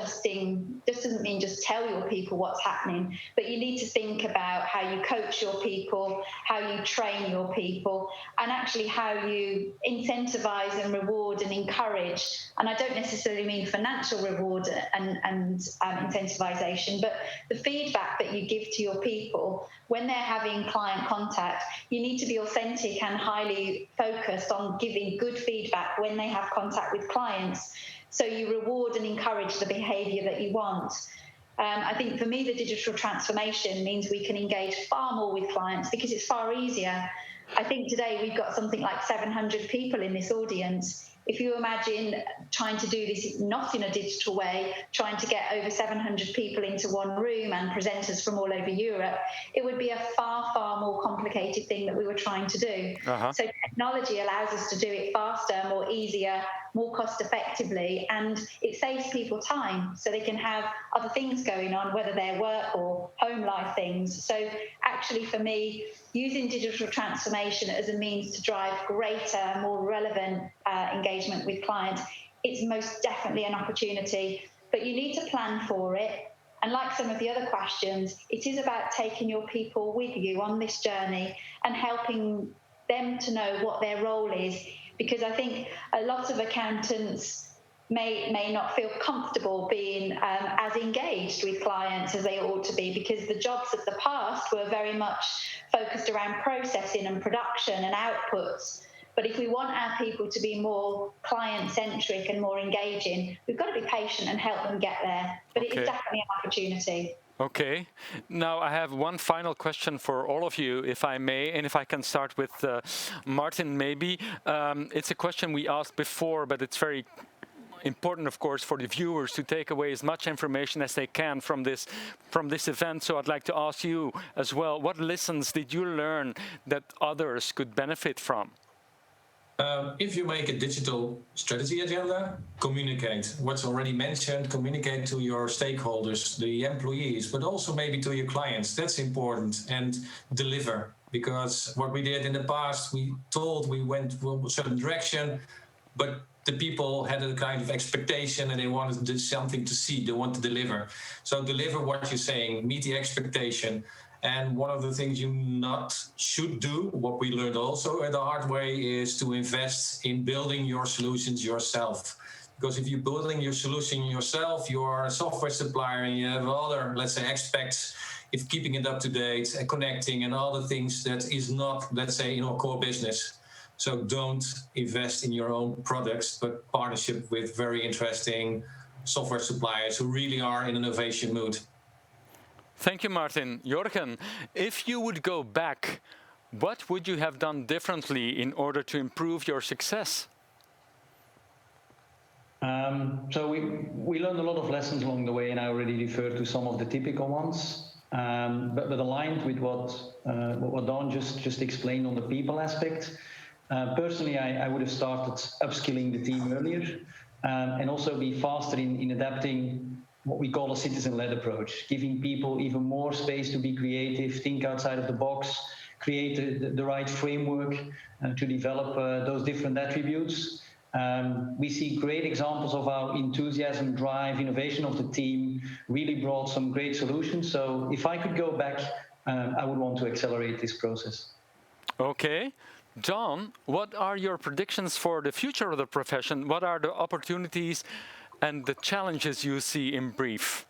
mean just tell your people what's happening, but you need to think about how you coach your people, how you train your people, and actually how you incentivize and reward and encourage. And I don't necessarily mean financial reward and incentivization, but the feedback that you give to your people when they're having client contact. You need to be authentic and highly focused on giving good feedback when they have contact with clients, so you reward and encourage the behavior that you want. I think for me, the digital transformation means we can engage far more with clients because it's far easier. I think today we've got something like 700 people in this audience. If you imagine trying to do this not in a digital way, trying to get over 700 people into one room and presenters from all over Europe, it would be a far, far more complicated thing that we were trying to do. So technology allows us to do it faster, more easier, more cost effectively, and it saves people time so they can have other things going on, whether they're work or home life things. So actually, for me, using digital transformation as a means to drive greater, more relevant engagement with clients, it's most definitely an opportunity. But you need to plan for it. And like some of the other questions, it is about taking your people with you on this journey and helping them to know what their role is. Because I think a lot of accountants may not feel comfortable being as engaged with clients as they ought to be, because the jobs of the past were very much focused around processing and production and outputs. But if we want our people to be more client-centric and more engaging, we've got to be patient and help them get there. But it is definitely an opportunity. Okay. Now I have one final question for all of you, if I may, and if I can start with Martin, maybe. It's a question we asked before, but it's very important, of course, for the viewers to take away as much information as they can from this event. So I'd like to ask you as well, what lessons did you learn that others could benefit from? If you make a digital strategy agenda, communicate what's already mentioned, communicate to your stakeholders, the employees, but also maybe to your clients. That's important. And deliver, because what we did in the past, we went a certain direction, but the people had a kind of expectation and they wanted to do something to see, they want to deliver. So deliver what you're saying, meet the expectation. And one of the things you not should do, what we learned also the hard way, is to invest in building your solutions yourself. Because if you're building your solution yourself, you are a software supplier and you have other, let's say, aspects, if keeping it up to date and connecting and all the things that is not, let's say, in our core business. So don't invest in your own products, but partnership with very interesting software suppliers who really are in innovation mood. Thank you, Martin. Jörgen, if you would go back, what would you have done differently in order to improve your success? So we learned a lot of lessons along the way, and I already referred to some of the typical ones. But aligned with what Dawn just explained on the people aspect, personally, I would have started upskilling the team earlier, and also be faster in adapting what we call a citizen-led approach, giving people even more space to be creative, think outside of the box, create the right framework to develop those different attributes. We see great examples of how enthusiasm, drive, innovation of the team really brought some great solutions. So if I could go back, I would want to accelerate this process. Okay. John, what are your predictions for the future of the profession? What are the opportunities and the challenges you see in brief?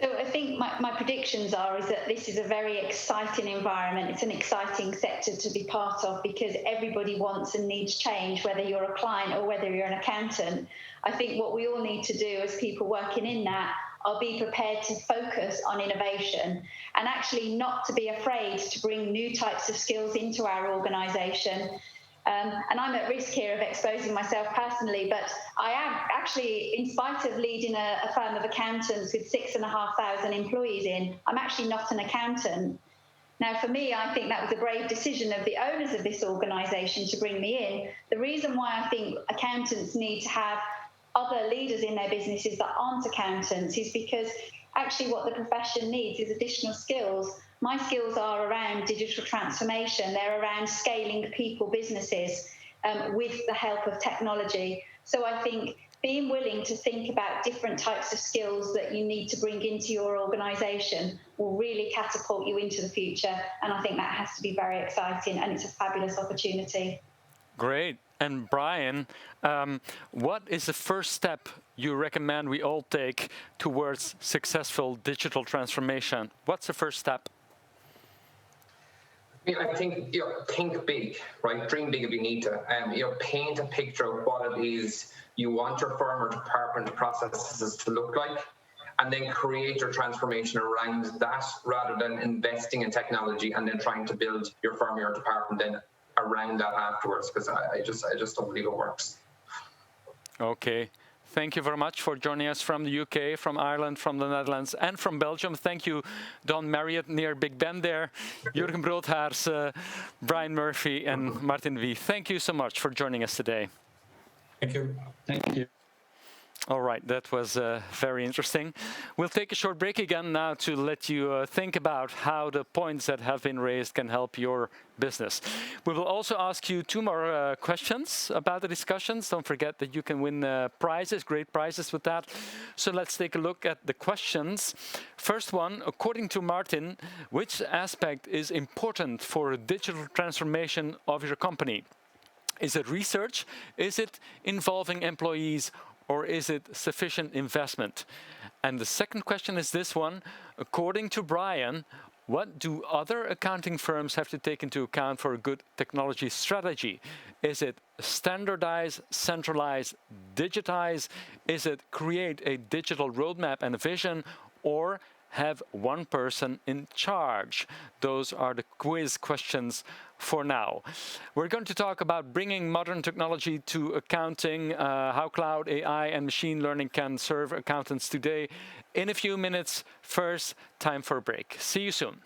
So I think my predictions is that this is a very exciting environment. It's an exciting sector to be part of because everybody wants and needs change, whether you're a client or whether you're an accountant. I think what we all need to do as people working in that are be prepared to focus on innovation and actually not to be afraid to bring new types of skills into our organisation. And I'm at risk here of exposing myself personally, but I am actually, in spite of leading a firm of accountants with 6,500 employees I'm actually not an accountant. Now, for me, I think that was a brave decision of the owners of this organisation to bring me in. The reason why I think accountants need to have other leaders in their businesses that aren't accountants is because actually what the profession needs is additional skills. My skills are around digital transformation. They're around scaling people businesses with the help of technology. So I think being willing to think about different types of skills that you need to bring into your organisation will really catapult you into the future. And I think that has to be very exciting and it's a fabulous opportunity. Great. And Brian, what is the first step you recommend we all take towards successful digital transformation? What's the first step? I think, think big, right? Dream big if you need to. Paint a picture of what it is you want your firm or department processes to look like, and then create your transformation around that rather than investing in technology and then trying to build your firm or your department then around that afterwards, because I just don't believe it works. Okay. Thank you very much for joining us from the UK, from Ireland, from the Netherlands, and from Belgium. Thank you, Don Marriott near Big Ben there, Jörgen Broodhaars, Brian Murphy, and Martin Wie. Thank you so much for joining us today. Thank you. Thank you. All right, that was very interesting. We'll take a short break again now to let you think about how the points that have been raised can help your business. We will also ask you 2 more questions about the discussions. Don't forget that you can win prizes, great prizes with that. So let's take a look at the questions. First one, according to Martin, which aspect is important for a digital transformation of your company? Is it research? Is it involving employees? Or is it sufficient investment? And the second question is this one. According to Brian, what do other accounting firms have to take into account for a good technology strategy? Is it standardize, centralize, digitize? Is it create a digital roadmap and a vision? Or have one person in charge? Those are the quiz questions for now. We're going to talk about bringing modern technology to accounting, how cloud, AI, and machine learning can serve accountants today in a few minutes. First, time for a break. See you soon.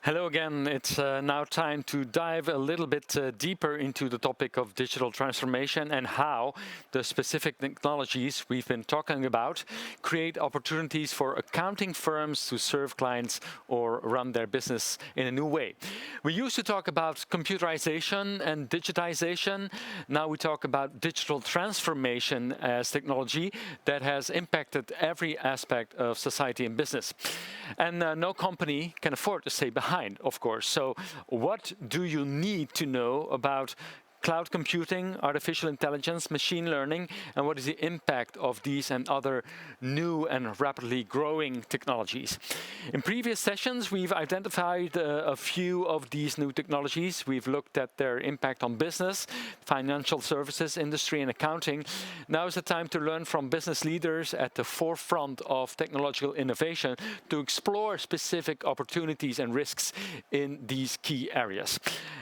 Hello again. It's now time to dive a little bit deeper into the topic of digital transformation and how the specific technologies we've been talking about create opportunities for accounting firms to serve clients or run their business in a new way. We used to talk about computerization and digitization. Now we talk about digital transformation as technology that has impacted every aspect of society and business. And no company can afford to stay behind, of course. So what do you need to know about cloud computing, artificial intelligence, machine learning, and what is the impact of these and other new and rapidly growing technologies? In previous sessions, we've identified a few of these new technologies. We've looked at their impact on business, financial services, industry, and accounting. Now is the time to learn from business leaders at the forefront of technological innovation to explore specific opportunities and risks in these key areas.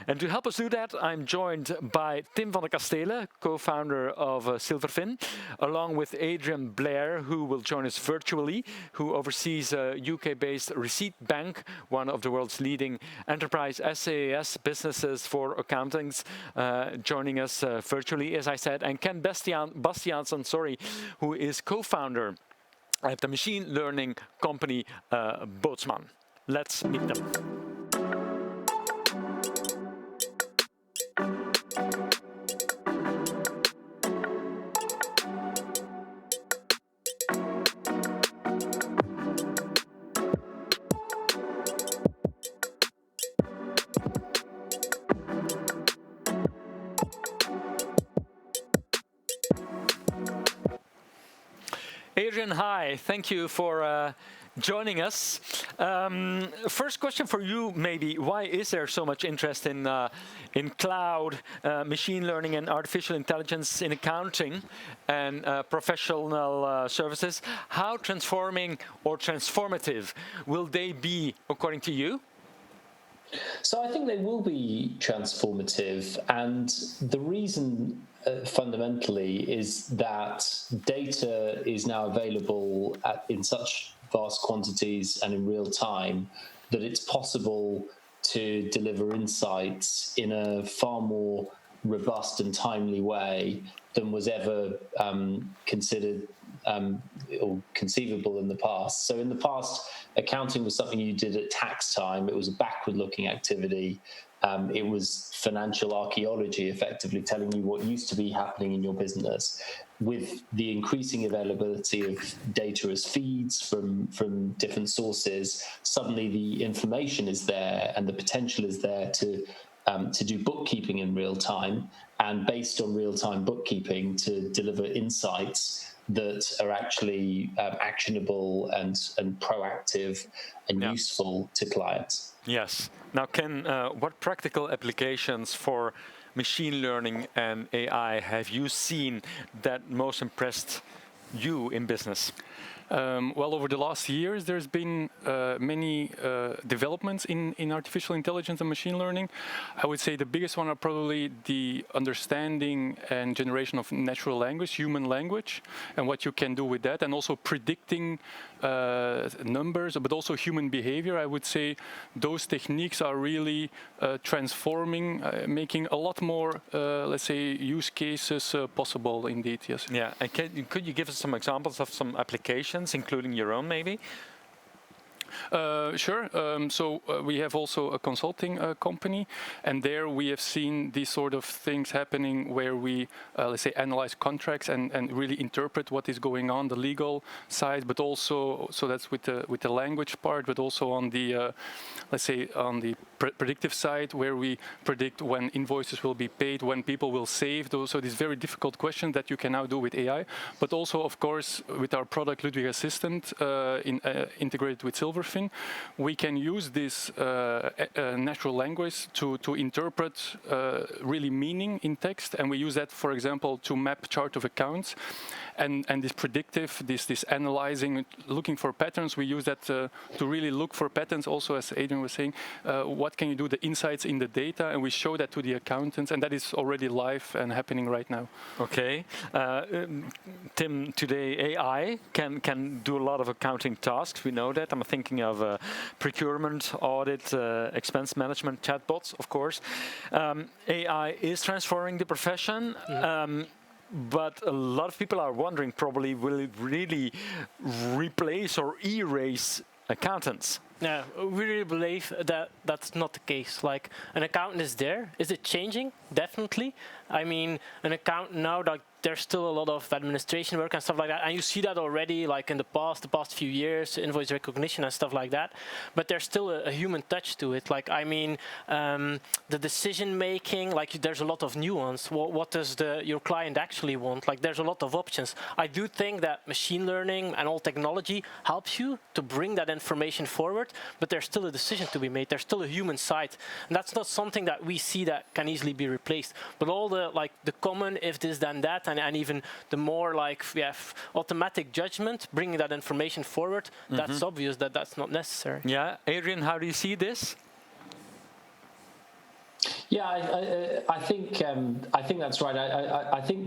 And to help us do that, I'm joined by Tim van der Kastelen, co-founder of Silverfin, along with Adrian Blair, who will join us virtually, who oversees a UK-based Receipt Bank, one of the world's leading enterprise SaaS businesses for accountants, joining us virtually, as I said, and Ken Bastiaanson, who is co-founder at the machine learning company Bootsman. Let's meet them. Adrian, hi. Thank you for joining us. First question for you, maybe. Why is there so much interest in cloud, machine learning, and artificial intelligence in accounting and professional services? How transforming or transformative will they be, according to you? So I think they will be transformative, and the reason fundamentally is that data is now available in such vast quantities and in real time that it's possible to deliver insights in a far more robust and timely way than was ever considered or conceivable in the past. So in the past, accounting was something you did at tax time. It was a backward-looking activity. It was financial archaeology, effectively telling you what used to be happening in your business. With the increasing availability of data as feeds from different sources, suddenly the information is there and the potential is there to do bookkeeping in real time, and based on real-time bookkeeping to deliver insights that are actually actionable and proactive and useful to clients. Yes. Now, Ken, what practical applications for machine learning and AI have you seen that most impressed you in business? Well, over the last years, there's been many developments in artificial intelligence and machine learning. I would say the biggest one are probably the understanding and generation of natural language, human language, and what you can do with that, and also predicting numbers, but also human behavior. I would say those techniques are really transforming, making a lot more, let's say, use cases possible indeed, yes. Yeah, and could you give us some examples of some applications, including your own, maybe? Sure. So we have also a consulting company, and there we have seen these sort of things happening where we, let's say, analyze contracts and really interpret what is going on the legal side, but also, so that's with the language part, but also on the, let's say, on the predictive side, where we predict when invoices will be paid, when people will save those. So these very difficult questions that you can now do with AI, but also, of course, with our product Ludwig Assistant integrated with Silverfin, we can use this natural language to interpret really meaning in text, and we use that, for example, to map chart of accounts, and this predictive, this analyzing, looking for patterns. We use that to really look for patterns. Also, as Adrian was saying, what can you do, the insights in the data, and we show that to the accountants, and that is already live and happening right now. Okay, Tim, today AI can do a lot of accounting tasks. We know that. I'm thinking thinking of procurement, audit, expense management, chatbots, of course. AI is transforming the profession. But a lot of people are wondering, probably, will it really replace or erase accountants? Yeah, we really believe that that's not the case. Like, an accountant is there. Is it changing? Definitely. I mean, an accountant now, like, there's still a lot of administration work and stuff like that. And you see that already, like in the past few years, invoice recognition and stuff like that. But there's still a human touch to it. Like, I mean, the decision making, like there's a lot of nuance. What does your client actually want? Like, there's a lot of options. I do think that machine learning and all technology helps you to bring that information forward, but there's still a decision to be made. There's still a human side. And that's not something that we see that can easily be replaced. But all the common if this then that, and even the more like automatic judgment, bringing that information forward, that's obvious that that's not necessary. Yeah, Adrian, how do you see this? Yeah, I think that's right. I think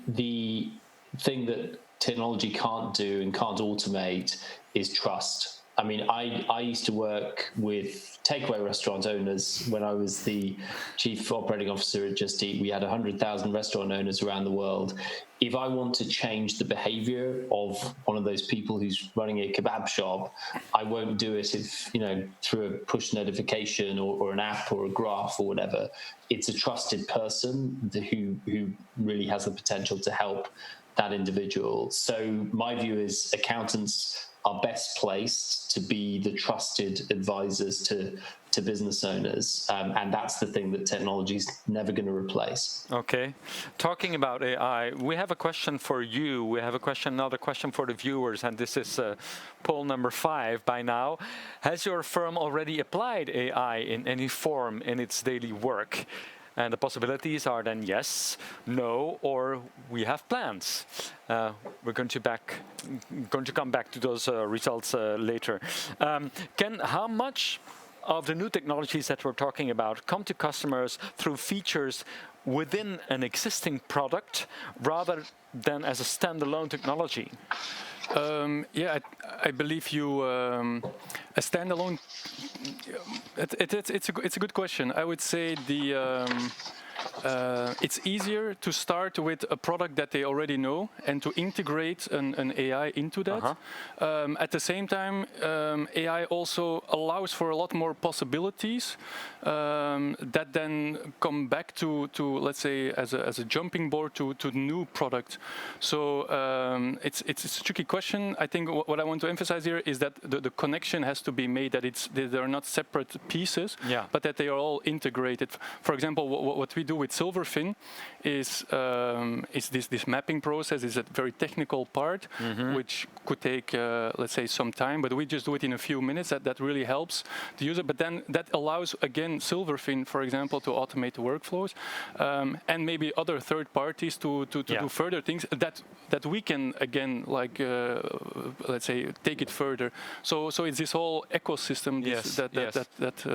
the thing that technology can't do and can't automate is trust. I mean, I used to work with takeaway restaurant owners when I was the chief operating officer at Just Eat. We had 100,000 restaurant owners around the world. If I want to change the behavior of one of those people who's running a kebab shop, I won't do it through a push notification or an app or a graph or whatever. It's a trusted person who really has the potential to help that individual. So my view is accountants are best placed to be the trusted advisors to business owners, and that's the thing that technology is never going to replace. Okay, talking about AI, we have a question for you. We have another question for the viewers, and this is poll number 5 by now. Has your firm already applied AI in any form in its daily work? And the possibilities are then yes, no, or we have plans. We're going to come back to those results later. Ken, how much of the new technologies that we're talking about come to customers through features within an existing product rather than as a standalone technology? I believe you a standalone. It's a good question. I would say it's easier to start with a product that they already know and to integrate an AI into that. At the same time, AI also allows for a lot more possibilities that then come back to let's say as a jumping board to new product. So it's a tricky question. I think what I want to emphasize here is that the connection has to be made, that they are not separate pieces, but that they are all integrated. For example, what we do with Silverfin is this mapping process is a very technical part, which could take let's say some time, but we just do it in a few minutes. That really helps the user. But then that allows again Silverfin, for example, to automate the workflows, and maybe other third parties to do further things that we can again let's say take it further. So it's this whole ecosystem that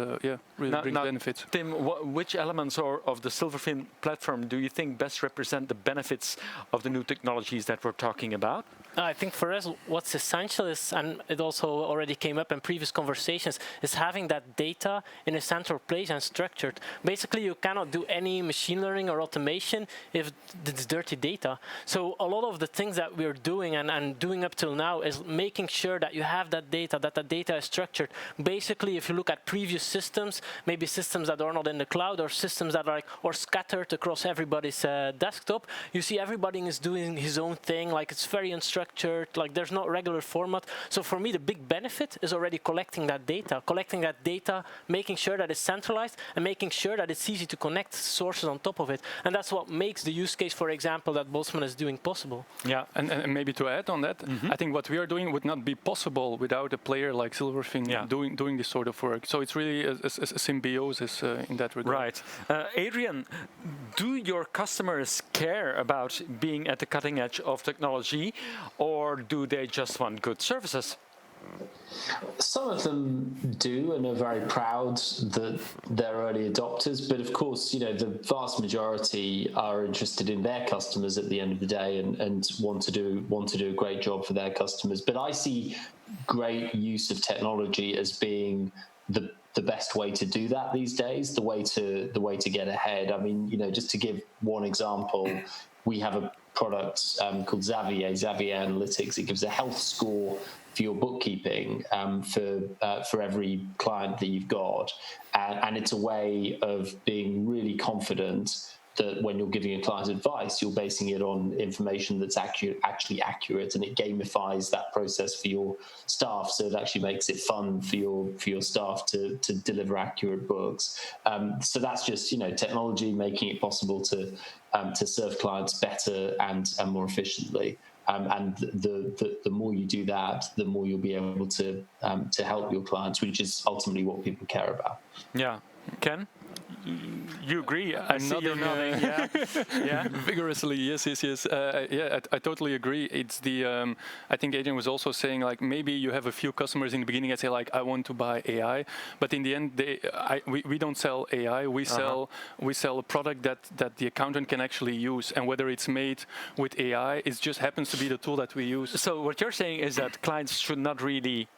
really brings benefits. Tim, which elements of the Silverfin platform do you think best represent the benefits of the new technologies that we're talking about? I think for us, what's essential is, and it also already came up in previous conversations, is having that data in a central place and structured. Basically, you cannot do any machine learning or automation if it's dirty data. So a lot of the things that we're doing and doing up till now is making sure that you have that data is structured. Basically, if you look at previous systems, maybe systems that are not in the cloud or systems that are or scattered across everybody's desktop, you see everybody is doing his own thing, like it's very unstructured, like there's no regular format. So for me, the big benefit is already collecting that data, making sure that it's centralized and making sure that it's easy to connect sources on top of it. And that's what makes the use case, for example, that Bosman is doing possible. Yeah, and maybe to add on that, I think what we are doing would not be possible without a player like Silverfin doing this sort of work. So it's really a symbiosis in that regard. Right. Adrian, do your customers care about being at the cutting edge of technology, or do they just want good services? Some of them do and are very proud that they're early adopters, but of course, the vast majority are interested in their customers at the end of the day and want to do a great job for their customers. But I see great use of technology as being the best way to do that these days, the way to get ahead. I mean, just to give one example, we have a product called Xavier Analytics. It gives a health score for your bookkeeping for every client that you've got, and it's a way of being really confident that when you're giving a client advice, you're basing it on information that's actually accurate, and it gamifies that process for your staff, so it actually makes it fun for your staff to deliver accurate books. So that's just technology making it possible to serve clients better and more efficiently. And the more you do that, the more you'll be able to help your clients, which is ultimately what people care about. Yeah, Ken. You agree? I see you nodding. Yeah, vigorously. Yes. I totally agree. It's the. I think Adrian was also saying, like, maybe you have a few customers in the beginning that say, like, I want to buy AI, but in the end, we don't sell AI. We sell a product that the accountant can actually use, and whether it's made with AI, it just happens to be the tool that we use. So what you're saying is that clients should not really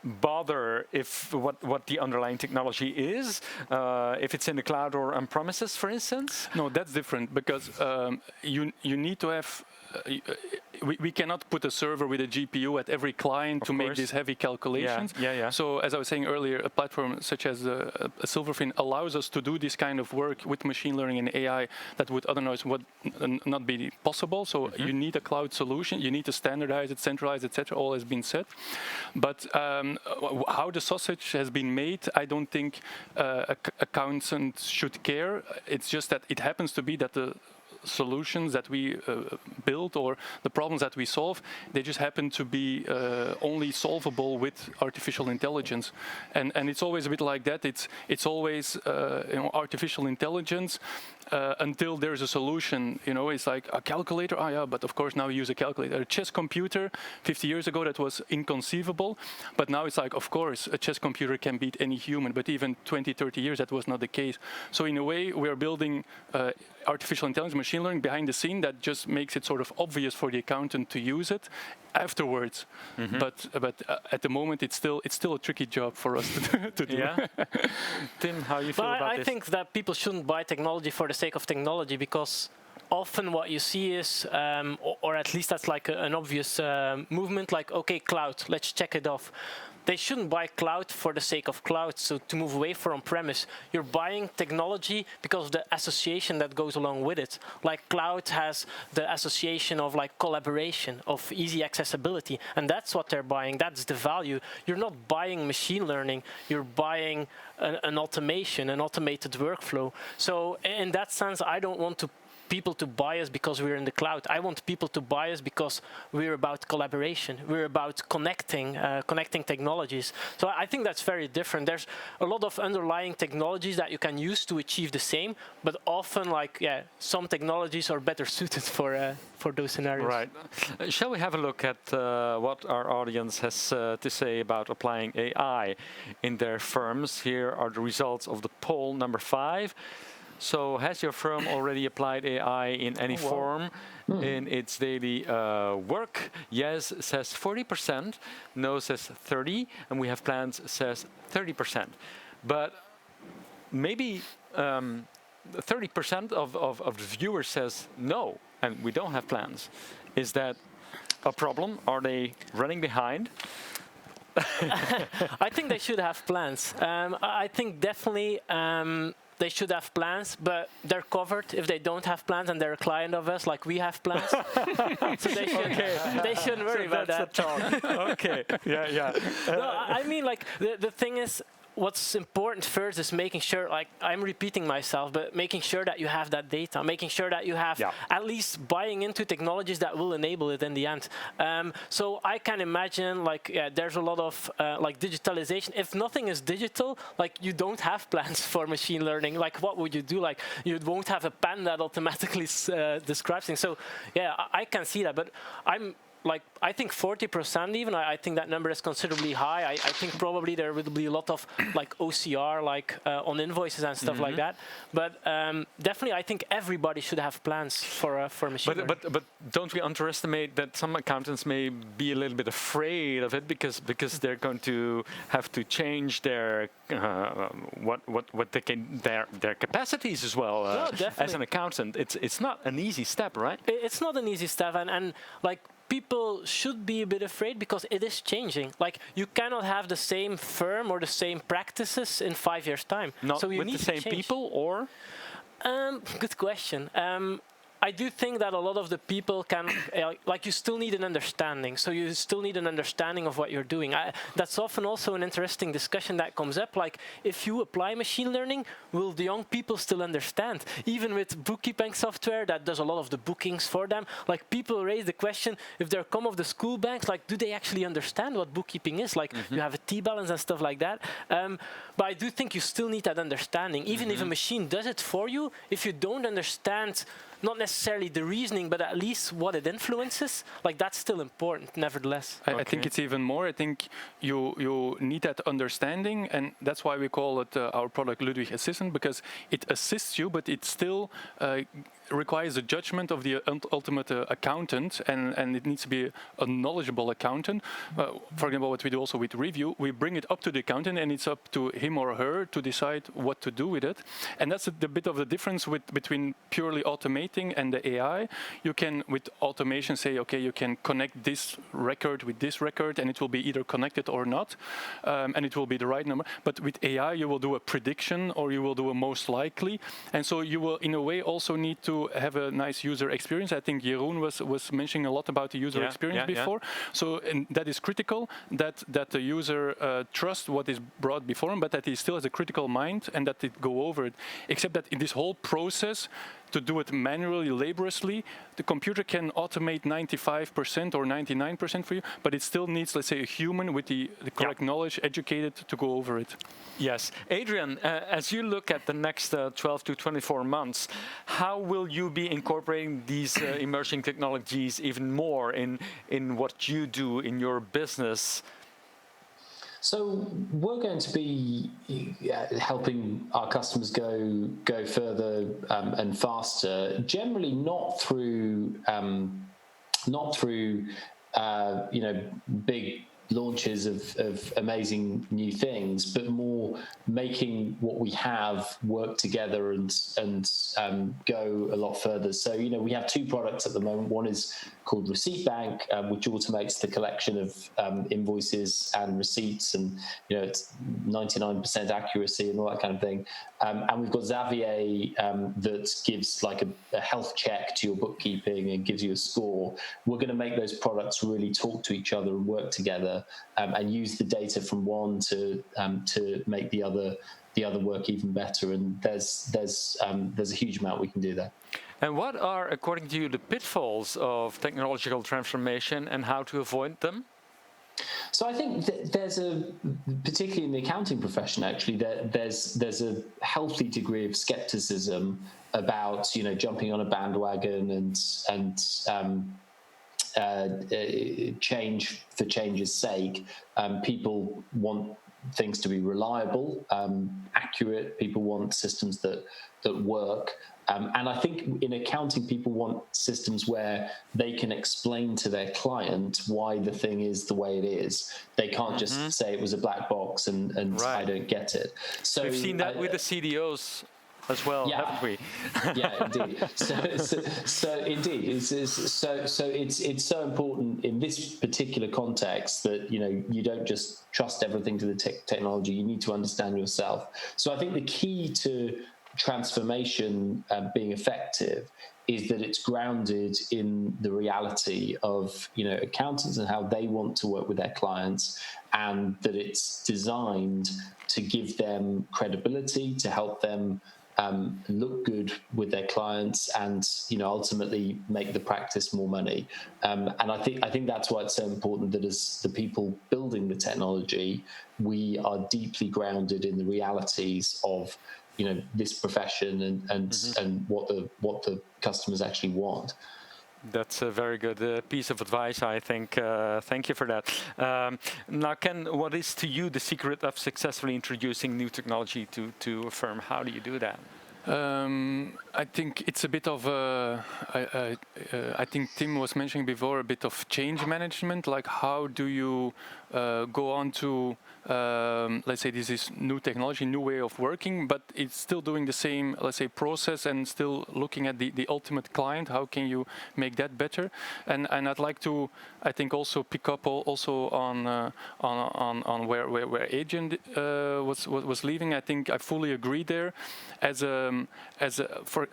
bother if what the underlying technology is, if it's in the cloud or on premises, for instance? No, that's different, because you need to have. We cannot put a server with a GPU at every client to make these heavy calculations. Yeah. So as I was saying earlier, a platform such as Silverfin allows us to do this kind of work with machine learning and AI that would otherwise not be possible. So you need a cloud solution. You need to standardize it, centralize, etc. All has been said. But how the sausage has been made, I don't think accountants should care. It's just that it happens to be that the solutions that we build or the problems that we solve, they just happen to be only solvable with artificial intelligence, and it's always a bit like that. It's always artificial intelligence until there's a solution. It's like a calculator. But of course now we use a calculator. A chess computer 50 years ago, that was inconceivable, but now it's like, of course, a chess computer can beat any human. But even 20-30 years, that was not the case. So in a way, we are building artificial intelligence, machine learning behind the scene that just makes it sort of obvious for the accountant to use it afterwards. But at the moment, it's still a tricky job for us to do. Yeah. Tim, how you feel about this? I think that people shouldn't buy technology for the sake of technology, because often what you see is, or at least that's like an obvious movement, like, okay, cloud, let's check it off. They shouldn't buy cloud for the sake of cloud, so to move away from on-premise. You're buying technology because of the association that goes along with it. Like cloud has the association of like collaboration, of easy accessibility, and that's what they're buying. That's the value. You're not buying machine learning, you're buying an automation, an automated workflow. So in that sense, I don't want people to buy us because we're in the cloud. I want people to buy us because we're about collaboration. We're about connecting technologies. So I think that's very different. There's a lot of underlying technologies that you can use to achieve the same, but often, some technologies are better suited for those scenarios. Right. Shall we have a look at what our audience has to say about applying AI in their firms? Here are the results of the poll number 5. So has your firm already applied AI in any form in its daily work? Yes says 40%, no says 30%, and we have plans says 30%. But maybe 30% of the viewers says no, and we don't have plans. Is that a problem? Are they running behind? I think they should have plans. I think definitely they should have plans, but they're covered if they don't have plans and they're a client of us, like we have plans. So they shouldn't worry about that. Okay, yeah. No, I mean, like, the thing is, what's important first is making sure, like, I'm repeating myself, but making sure that you have that data, making sure that you have at least buying into technologies that will enable it in the end. So I can imagine, like, there's a lot of like digitalization. If nothing is digital, like, you don't have plans for machine learning. Like, what would you do? Like, you won't have a pen that automatically describes things. So yeah, I can see that, but I'm like I think 40% even. I think that number is considerably high. I think probably there will be a lot of like OCR, like on invoices and stuff like that. But definitely, I think everybody should have plans for machine learning. But don't we underestimate that some accountants may be a little bit afraid of it because they're going to have to change their what they can their capacities as well as an accountant. It's not an easy step, right? It's not an easy step, and like people should be a bit afraid because it is changing. Like you cannot have the same firm or the same practices in 5 years' time. Not so you with need the same people, or? Good question. I do think that a lot of the people can, like you still need an understanding. So you still need an understanding of what you're doing. That's often also an interesting discussion that comes up. Like if you apply machine learning, will the young people still understand? Even with bookkeeping software that does a lot of the bookings for them, like people raise the question, if they're come of the school banks, like do they actually understand what bookkeeping is? Like you have a T-balance and stuff like that. But I do think you still need that understanding. Even if a machine does it for you, if you don't understand not necessarily the reasoning, but at least what it influences, like that's still important, nevertheless. I think it's even more. I think you need that understanding, and that's why we call it our product Ludwig Assistant, because it assists you, but it still requires a judgment of the ultimate accountant, and it needs to be a knowledgeable accountant. For example, what we do also with review, we bring it up to the accountant, and it's up to him or her to decide what to do with it. And that's the bit of the difference between purely automating and the AI. You can, with automation, say, okay, you can connect this record with this record, and it will be either connected or not, and it will be the right number. But with AI, you will do a prediction, or you will do a most likely, and so you will, in a way, also need to have a nice user experience. I think Jeroen was mentioning a lot about the user experience before. So and that is critical, that the user trusts what is brought before him, but that he still has a critical mind and that it go over it. Except that in this whole process, to do it manually, laboriously, the computer can automate 95% or 99% for you, but it still needs, let's say, a human with the correct knowledge, educated, to go over it. Yes. Adrian, as you look at the next 12 to 24 months, how will you be incorporating these emerging technologies even more in what you do in your business? So we're going to be helping our customers go further and faster. Generally, not through big launches of amazing new things, but more making what we have work together and go a lot further. So, we have two products at the moment. One is called Receipt Bank, which automates the collection of invoices and receipts, and it's 99% accuracy and all that kind of thing. And we've got Xavier that gives like a health check to your bookkeeping and gives you a score. We're going to make those products really talk to each other and work together, and use the data from one to make the other work even better. And there's a huge amount we can do there. And what are, according to you, the pitfalls of technological transformation and how to avoid them? So I think there's particularly in the accounting profession, actually, there's a healthy degree of skepticism about jumping on a bandwagon and change for change's sake. People want things to be reliable, accurate. People want systems that work. And I think in accounting, people want systems where they can explain to their client why the thing is the way it is. They can't just say it was a black box and I don't get it. So we've seen that with the CDOs as well, haven't we? Yeah, indeed. So indeed, it's so important in this particular context that you don't just trust everything to the technology. You need to understand yourself. So I think the key to transformation being effective is that it's grounded in the reality of accountants and how they want to work with their clients, and that it's designed to give them credibility, to help them look good with their clients, and ultimately make the practice more money. And I think that's why it's so important that as the people building the technology, we are deeply grounded in the realities of this profession and what the customers actually want. That's a very good piece of advice, I think. Thank you for that. Now, Ken, what is to you the secret of successfully introducing new technology to a firm? How do you do that? I think it's a bit of, I think Tim was mentioning before, a bit of change management. Like, how do you go on to, let's say this is new technology, new way of working, but it's still doing the same, let's say, process and still looking at the ultimate client. How can you make that better? And I'd like to, I think, also pick up also on where Adrian was leaving. I think I fully agree there.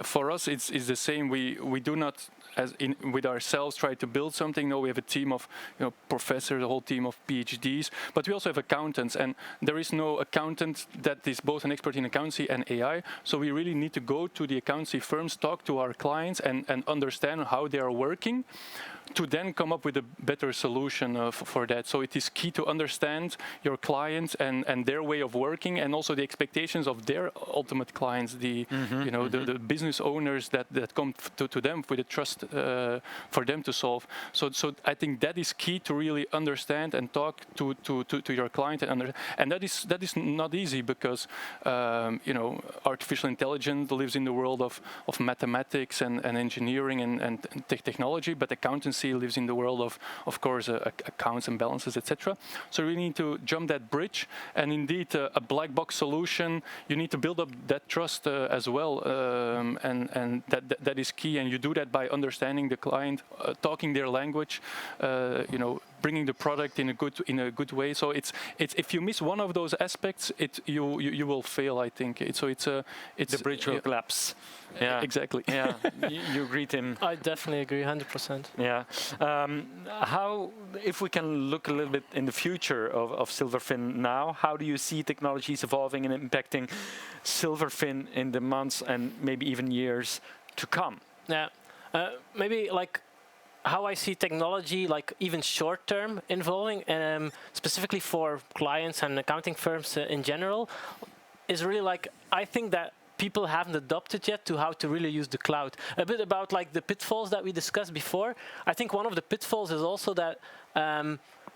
For us, it's the same. We do not, with ourselves, try to build something. No, we have a team of professors, a whole team of PhDs, but we also have accountants, and there is no accountant that is both an expert in accountancy and AI. So we really need to go to the accountancy firms, talk to our clients, and understand how they are working, to then come up with a better solution for that. So it is key to understand your clients and their way of working, and also the expectations of their ultimate clients, the business owners that come to them with a trust for them to solve. So I think that is key to really understand and talk to your client, and that is not easy, because artificial intelligence lives in the world of mathematics and engineering and technology, but accountancy lives in the world of course, accounts and balances, etc. So we need to jump that bridge, and indeed a black box solution, you need to build up that trust as well, and that is key. And you do that by understanding the client, talking their language, bringing the product in a good way. So it's if you miss one of those aspects, you will fail, I think. The bridge will collapse. Yeah, exactly. Yeah, you agree, Tim? I definitely agree, 100%. Yeah. How, if we can look a little bit in the future of Silverfin now, how do you see technologies evolving and impacting Silverfin in the months and maybe even years to come? Yeah, maybe like how I see technology, like even short term, involving, specifically for clients and accounting firms in general, is really like, I think that people haven't adopted yet to how to really use the cloud. A bit about like the pitfalls that we discussed before. I think one of the pitfalls is also that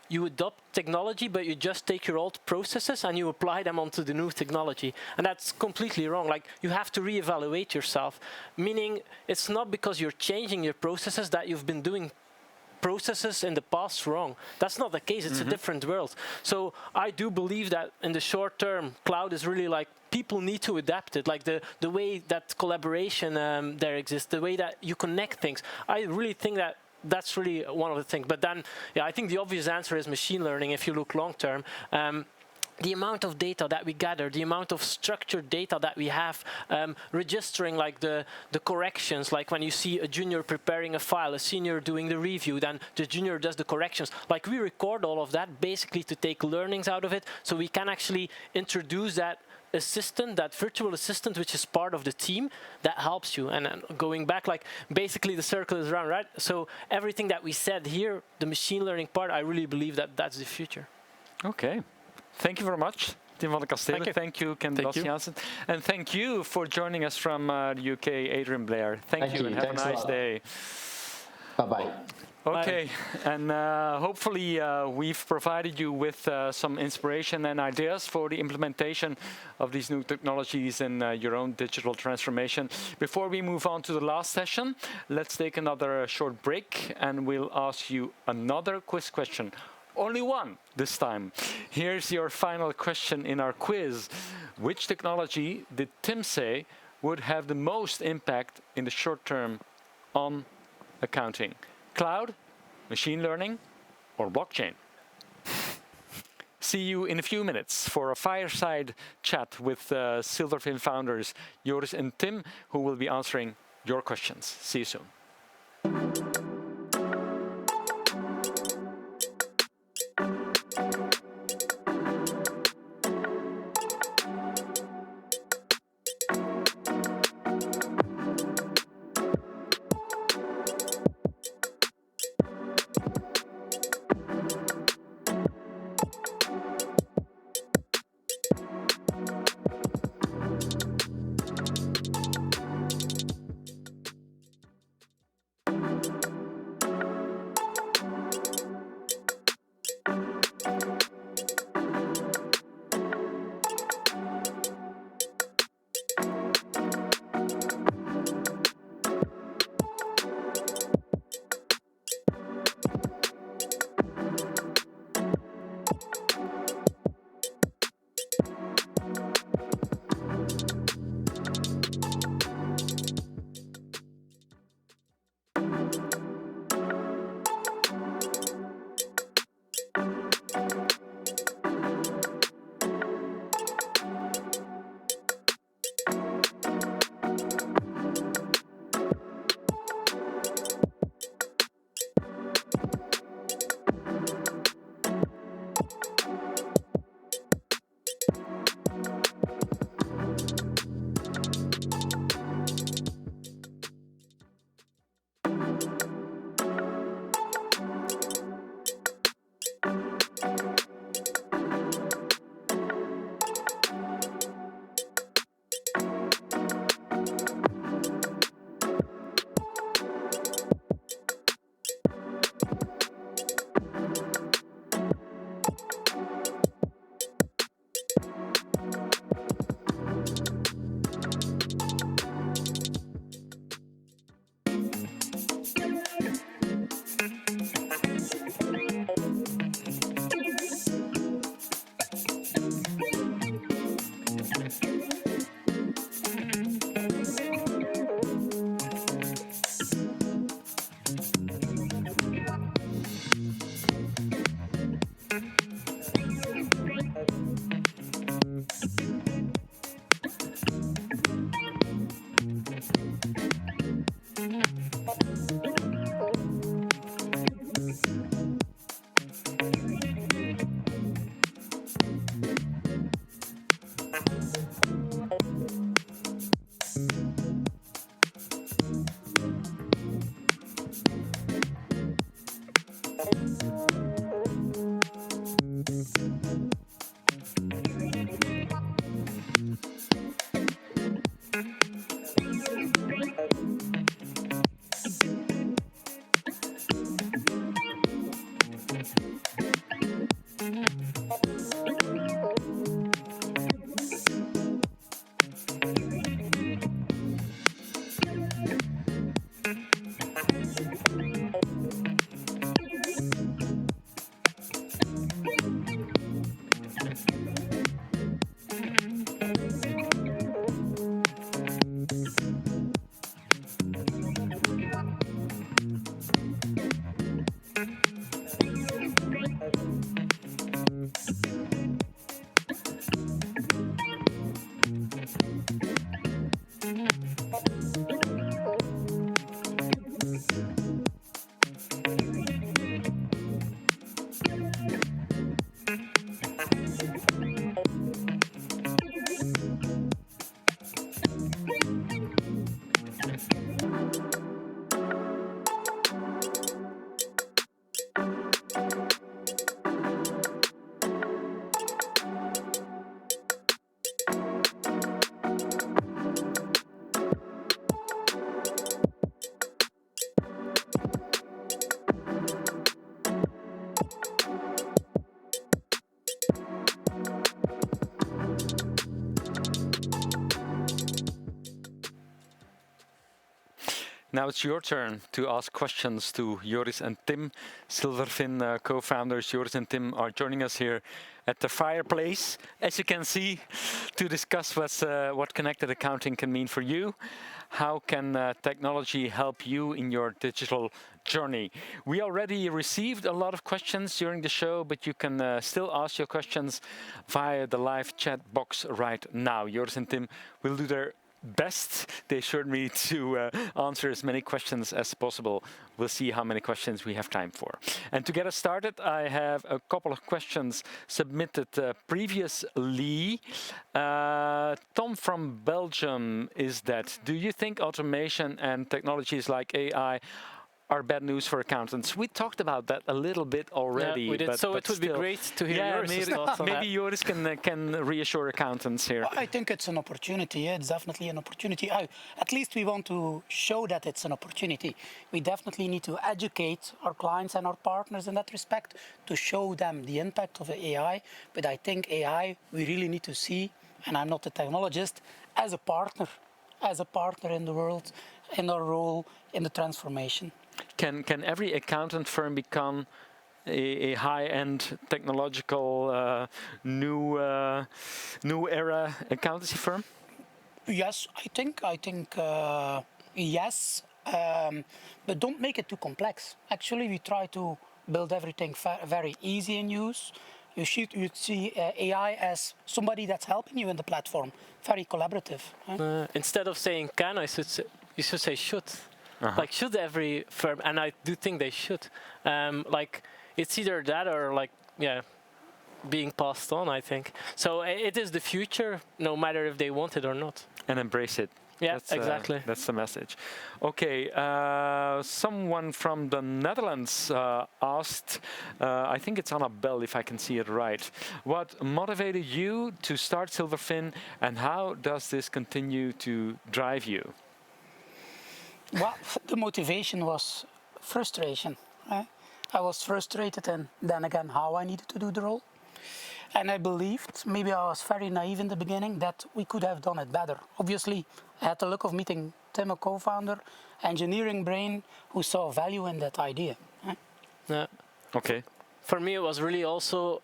you adopt technology, but you just take your old processes and you apply them onto the new technology. And that's completely wrong. Like, you have to reevaluate yourself, meaning it's not because you're changing your processes that you've been doing processes in the past wrong. That's not the case. It's a different world. So I do believe that in the short term, cloud is really like, people need to adapt it, like the way that collaboration there exists, the way that you connect things. I really think that that's really one of the things. But then, yeah, I think the obvious answer is machine learning if you look long term. The amount of data that we gather, the amount of structured data that we have, registering like the corrections, like when you see a junior preparing a file, a senior doing the review, then the junior does the corrections. Like, we record all of that basically to take learnings out of it, so we can actually introduce that assistant, that virtual assistant, which is part of the team that helps you. And going back, like, basically the circle is round, right? So everything that we said here, the machine learning part, I really believe that that's the future. Okay. Thank you very much, Tim van der Kastelen. Thank you, Ken Jansen. And thank you for joining us from the UK, Adrian Blair. Thank you, and have a nice day. Bye-bye. Okay, and hopefully we've provided you with some inspiration and ideas for the implementation of these new technologies in your own digital transformation. Before we move on to the last session, let's take another short break, and we'll ask you another quiz question. Only one this time. Here's your final question in our quiz. Which technology did Tim say would have the most impact in the short term on accounting? Cloud, machine learning, or blockchain? See you in a few minutes for a fireside chat with Silverfin founders Joris and Tim, who will be answering your questions. See you soon. Now it's your turn to ask questions to Joris and Tim. Silverfin co-founders Joris and Tim are joining us here at the fireplace, as you can see, to discuss what connected accounting can mean for you. How can technology help you in your digital journey? We already received a lot of questions during the show, but you can still ask your questions via the live chat box right now. Joris and Tim will do their best. They assured me to answer as many questions as possible. We'll see how many questions we have time for. And to get us started, I have a couple of questions submitted previously. Tom from Belgium is that, do you think automation and technologies like AI are bad news for accountants? We talked about that a little bit already. Yeah, we did. But it would be great to hear yours thoughts on maybe Joris can reassure accountants here. I think it's an opportunity. It's definitely an opportunity. At least we want to show that it's an opportunity. We definitely need to educate our clients and our partners in that respect to show them the impact of AI. But I think AI, we really need to see, and I'm not a technologist, as a partner in the world, in our role in the transformation. Can every accountant firm become a high-end technological new era accountancy firm? Yes, I think yes, but don't make it too complex. Actually, we try to build everything very easy in use. You'd see AI as somebody that's helping you in the platform, very collaborative. Instead of saying can, you should say should. Like, should every firm, and I do think they should, like, it's either that or, like, yeah, being passed on, I think. So it is the future, no matter if they want it or not. And embrace it. Yeah, exactly. That's the message. Okay, someone from the Netherlands asked, I think it's Annabelle, if I can see it right. What motivated you to start Silverfin, and how does this continue to drive you? Well, the motivation was frustration. I was frustrated, and then again, how I needed to do the role. And I believed, maybe I was very naive in the beginning, that we could have done it better. Obviously, I had the luck of meeting Tim, a co-founder, engineering brain, who saw value in that idea. Yeah. Okay. For me, it was really also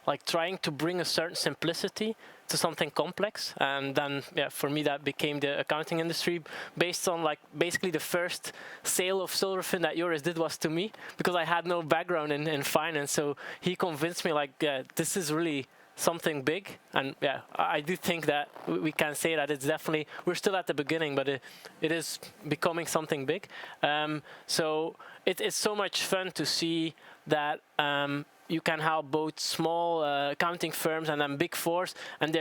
like trying to bring a certain simplicity to something complex, and then for me that became the accounting industry, based on like basically the first sale of Silverfin that Joris did was to me, because I had no background in finance. So he convinced me like this is really something big, and I do think that we can say that it's definitely, we're still at the beginning, but it is becoming something big. So it's so much fun to see that you can help both small accounting firms and then big fours, and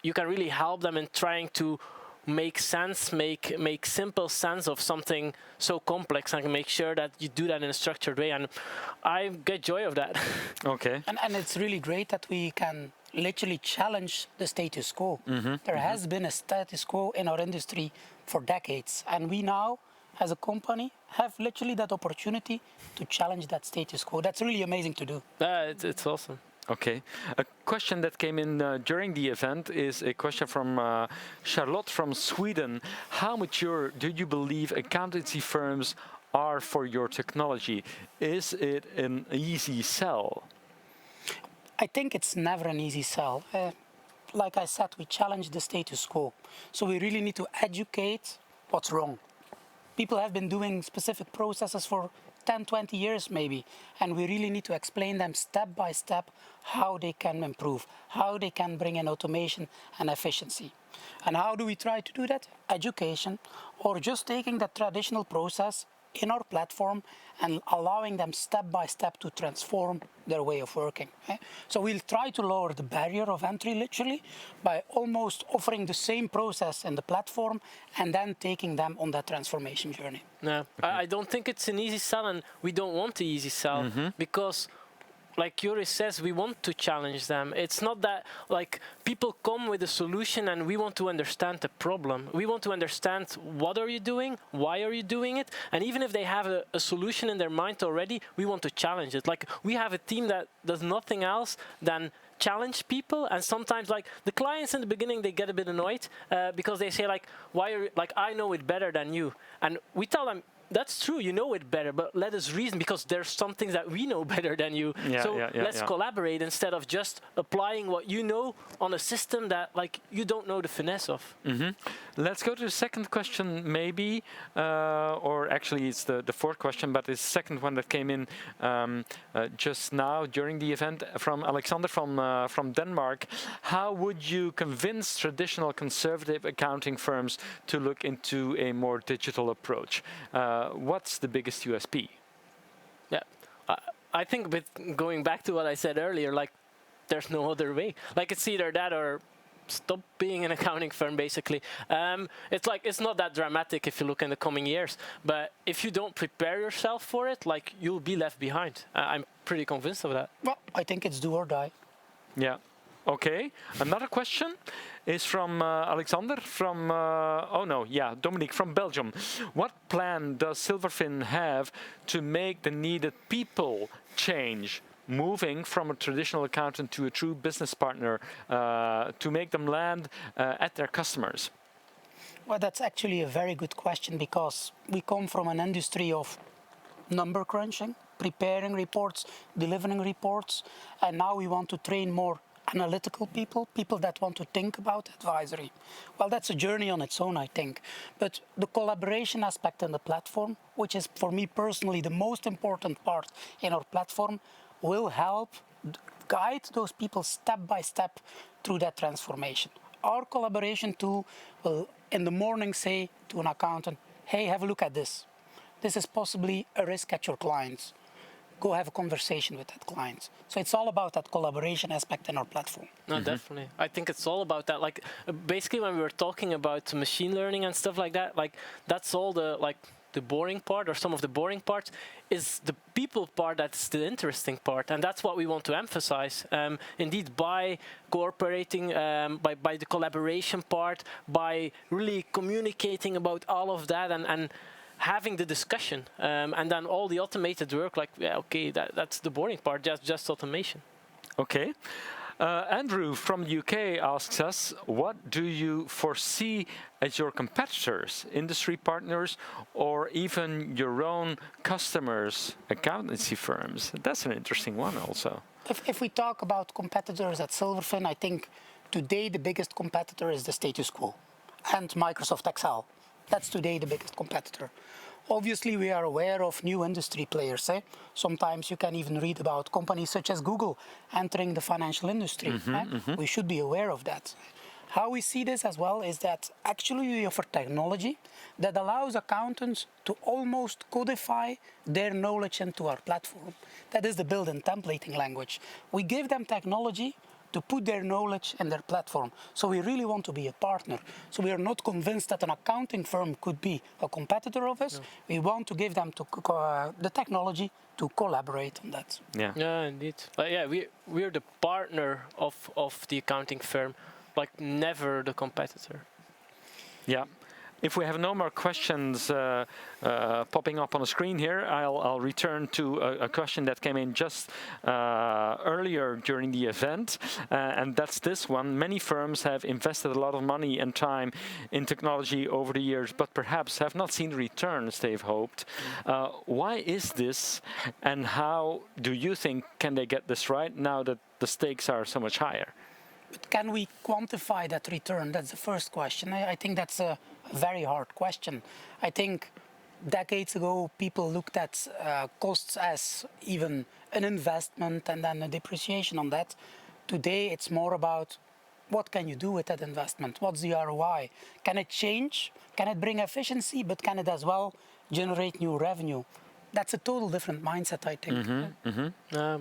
you can really help them in trying to make sense, make simple sense of something so complex, and make sure that you do that in a structured way. And I get joy of that. Okay. And it's really great that we can literally challenge the status quo. There has been a status quo in our industry for decades, and we now, as a company, have literally that opportunity to challenge that status quo. That's really amazing to do. It's awesome. Okay. A question that came in during the event is a question from Charlotte from Sweden. How mature do you believe accountancy firms are for your technology? Is it an easy sell? I think it's never an easy sell. Like I said, we challenge the status quo. So we really need to educate what's wrong. People have been doing specific processes for 10, 20 years maybe, and we really need to explain them step by step how they can improve, how they can bring in automation and efficiency. And how do we try to do that? Education, or just taking the traditional process in our platform and allowing them step by step to transform their way of working. So we'll try to lower the barrier of entry literally by almost offering the same process in the platform and then taking them on that transformation journey. No, I don't think it's an easy sell, and we don't want the easy sell, because like Joris says, we want to challenge them. It's not that like people come with a solution and we want to understand the problem. We want to understand what are you doing, why are you doing it, and even if they have a solution in their mind already, we want to challenge it. Like we have a team that does nothing else than challenge people, and sometimes like the clients in the beginning they get a bit annoyed because they say like, why are you, like I know it better than you, and we tell them, that's true, you know it better, but let us reason because there's some things that we know better than you. Let's collaborate instead of just applying what you know on a system that like you don't know the finesse of. Let's go to the second question maybe, or actually it's the fourth question, but it's the second one that came in just now during the event from Alexander from Denmark. How would you convince traditional conservative accounting firms to look into a more digital approach? What's the biggest USP? Yeah, I think with going back to what I said earlier, like there's no other way. Like it's either that or stop being an accounting firm, basically. It's like it's not that dramatic if you look in the coming years, but if you don't prepare yourself for it, like you'll be left behind. I'm pretty convinced of that. Well, I think it's do or die. Yeah. Okay. Another question is from Alexander from, Dominique from Belgium. What plan does Silverfin have to make the needed people change, moving from a traditional accountant to a true business partner, to make them land at their customers? Well, that's actually a very good question because we come from an industry of number crunching, preparing reports, delivering reports, and now we want to train more analytical people that want to think about advisory. Well, that's a journey on its own, I think. But the collaboration aspect in the platform, which is for me personally the most important part in our platform, will help guide those people step by step through that transformation. Our collaboration tool will in the morning say to an accountant, hey, have a look at this. This is possibly a risk at your clients. Go have a conversation with that client. So it's all about that collaboration aspect in our platform. No, definitely. I think it's all about that. Like basically when we were talking about machine learning and stuff like that, like that's all the boring part, or some of the boring parts, is the people part that's the interesting part, and that's what we want to emphasize. Indeed, by cooperating, by the collaboration part, by really communicating about all of that, and having the discussion, and then all the automated work, like, yeah, okay, that's the boring part, just automation. Okay. Andrew from the UK asks us, what do you foresee as your competitors, industry partners, or even your own customers, accountancy firms? That's an interesting one also. If we talk about competitors at Silverfin, I think today the biggest competitor is the status quo and Microsoft Excel. That's today the biggest competitor. Obviously, we are aware of new industry players. Sometimes you can even read about companies such as Google entering the financial industry. We should be aware of that. How we see this as well is that actually we offer technology that allows accountants to almost codify their knowledge into our platform. That is the built-in templating language. We give them technology to put their knowledge in their platform. So we really want to be a partner. So we are not convinced that an accounting firm could be a competitor of us. No. We want to give them the technology to collaborate on that. Yeah, indeed. But yeah, we're the partner of the accounting firm, like never the competitor. Yeah. If we have no more questions popping up on the screen here, I'll return to a question that came in just earlier during the event, and that's this one. Many firms have invested a lot of money and time in technology over the years, but perhaps have not seen the returns they've hoped. Why is this, and how do you think can they get this right now that the stakes are so much higher? But can we quantify that return? That's the first question. I think that's a very hard question. I think decades ago, people looked at costs as even an investment and then a depreciation on that. Today, it's more about what can you do with that investment? What's the ROI? Can it change? Can it bring efficiency? But can it as well generate new revenue? That's a total different mindset, I think.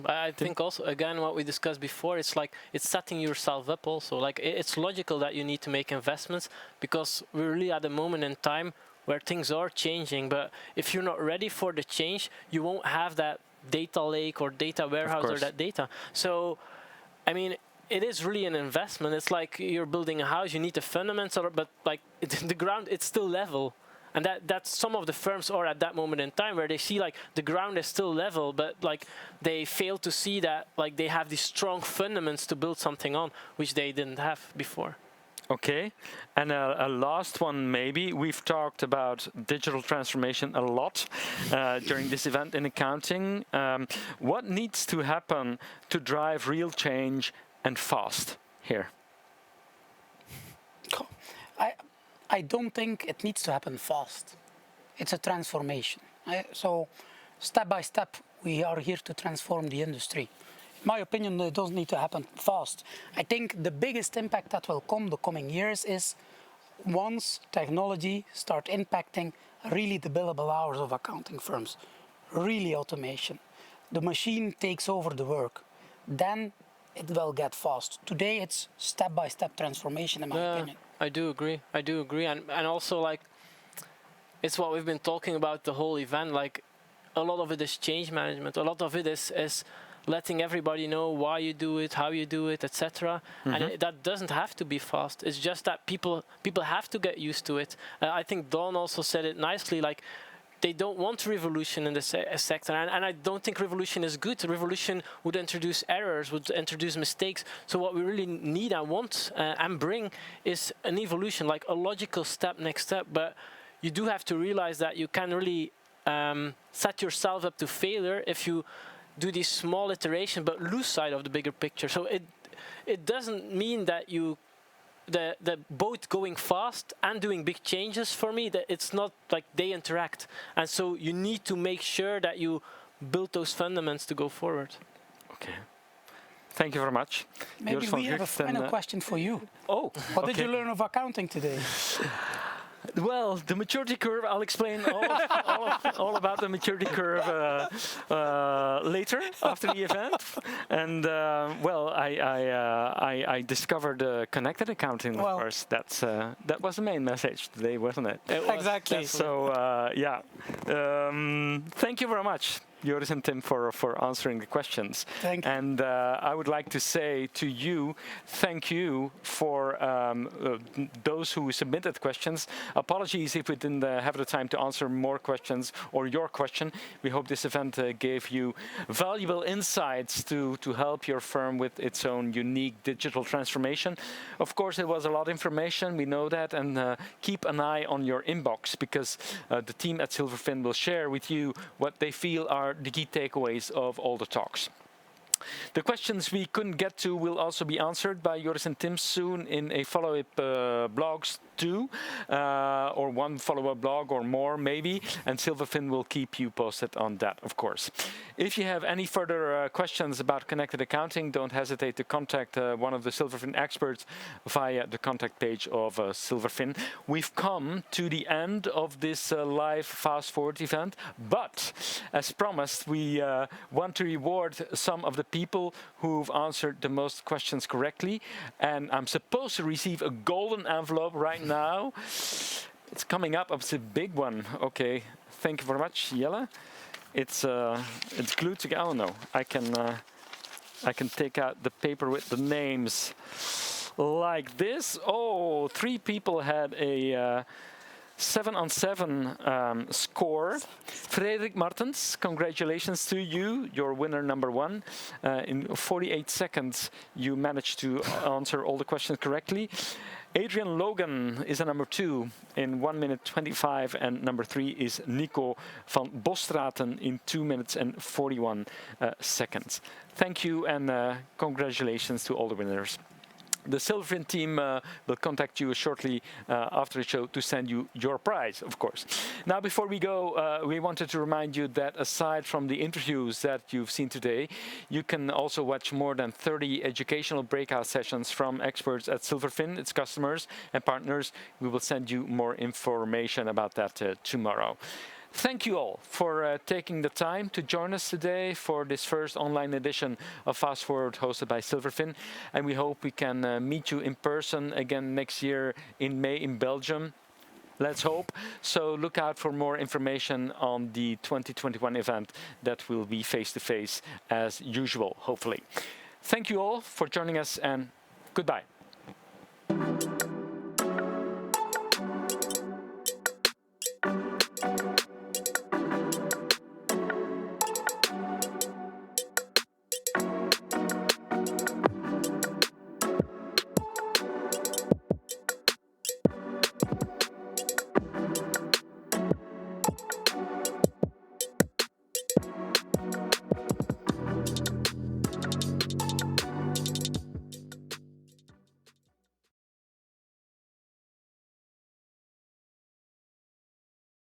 I think also, again, what we discussed before, it's like it's setting yourself up also. Like it's logical that you need to make investments because we're really at a moment in time where things are changing. But if you're not ready for the change, you won't have that data lake or data warehouse or that data. So, I mean, it is really an investment. It's like you're building a house, you need the fundamentals, but like the ground, it's still level. And that's some of the firms are at that moment in time where they see like the ground is still level, but like they fail to see that like they have these strong fundamentals to build something on, which they didn't have before. Okay, and a last one maybe. We've talked about digital transformation a lot during this event in accounting. What needs to happen to drive real change and fast here? I don't think it needs to happen fast. It's a transformation. So step by step, we are here to transform the industry. In my opinion, it doesn't need to happen fast. I think the biggest impact that will come the coming years is once technology start impacting really the billable hours of accounting firms, really automation. The machine takes over the work. Then it will get fast. Today, it's step-by-step transformation, in my opinion. I do agree. And also, like, it's what we've been talking about the whole event. Like, a lot of it is change management. A lot of it is letting everybody know why you do it, how you do it, etc. And that doesn't have to be fast. It's just that people have to get used to it. I think Dawn also said it nicely. Like, they don't want revolution in the sector, and I don't think revolution is good. Revolution would introduce errors, would introduce mistakes. So what we really need and want and bring is an evolution, like a logical step, next step. But you do have to realize that you can really set yourself up to failure if you do these small iterations but lose sight of the bigger picture. So it doesn't mean that you the both going fast and doing big changes, for me, that it's not like they interact. And so you need to make sure that you build those fundamentals to go forward. Okay. Thank you very much. Maybe we have a final question for you. Oh, what did you learn of accounting today? Well, the maturity curve, I'll explain all about the maturity curve later, after the event. And, well, I discovered connected accounting, of course. That was the main message today, wasn't it? Exactly. So, yeah. Thank you very much, Joris and Tim, for answering the questions. Thank you. And I would like to say to you, thank you for those who submitted questions. Apologies if we didn't have the time to answer more questions or your question. We hope this event gave you valuable insights to help your firm with its own unique digital transformation. Of course, it was a lot of information, we know that, and keep an eye on your inbox, because the team at Silverfin will share with you what they feel are the key takeaways of all the talks. The questions we couldn't get to will also be answered by Joris and Tim soon in a follow-up blogs too, or one follow-up blog or more maybe, and Silverfin will keep you posted on that, of course. If you have any further questions about connected accounting, don't hesitate to contact one of the Silverfin experts via the contact page of Silverfin. We've come to the end of this live Fast Forward event, but as promised, we want to reward some of the people who've answered the most questions correctly, and I'm supposed to receive a golden envelope right now. It's coming up. It's a big one. Okay, thank you very much, Jelle. It's glued together. Oh no, I can take out the paper with the names like this. Oh, 3 people had a 7-on-7 score. Frederik Martens, congratulations to you. You're winner number 1. In 48 seconds, you managed to answer all the questions correctly. Adrian Logan is a number 2 in 1 minute 25, and number 3 is Nico van Bostraten in 2 minutes and 41 seconds. Thank you, and congratulations to all the winners. The Silverfin team will contact you shortly after the show to send you your prize, of course. Now, before we go, we wanted to remind you that aside from the interviews that you've seen today, you can also watch more than 30 educational breakout sessions from experts at Silverfin, its customers and partners. We will send you more information about that tomorrow. Thank you all for taking the time to join us today for this first online edition of Fast Forward hosted by Silverfin. And we hope we can meet you in person again next year in May in Belgium. Let's hope. So look out for more information on the 2021 event that will be face-to-face as usual, hopefully. Thank you all for joining us, and goodbye.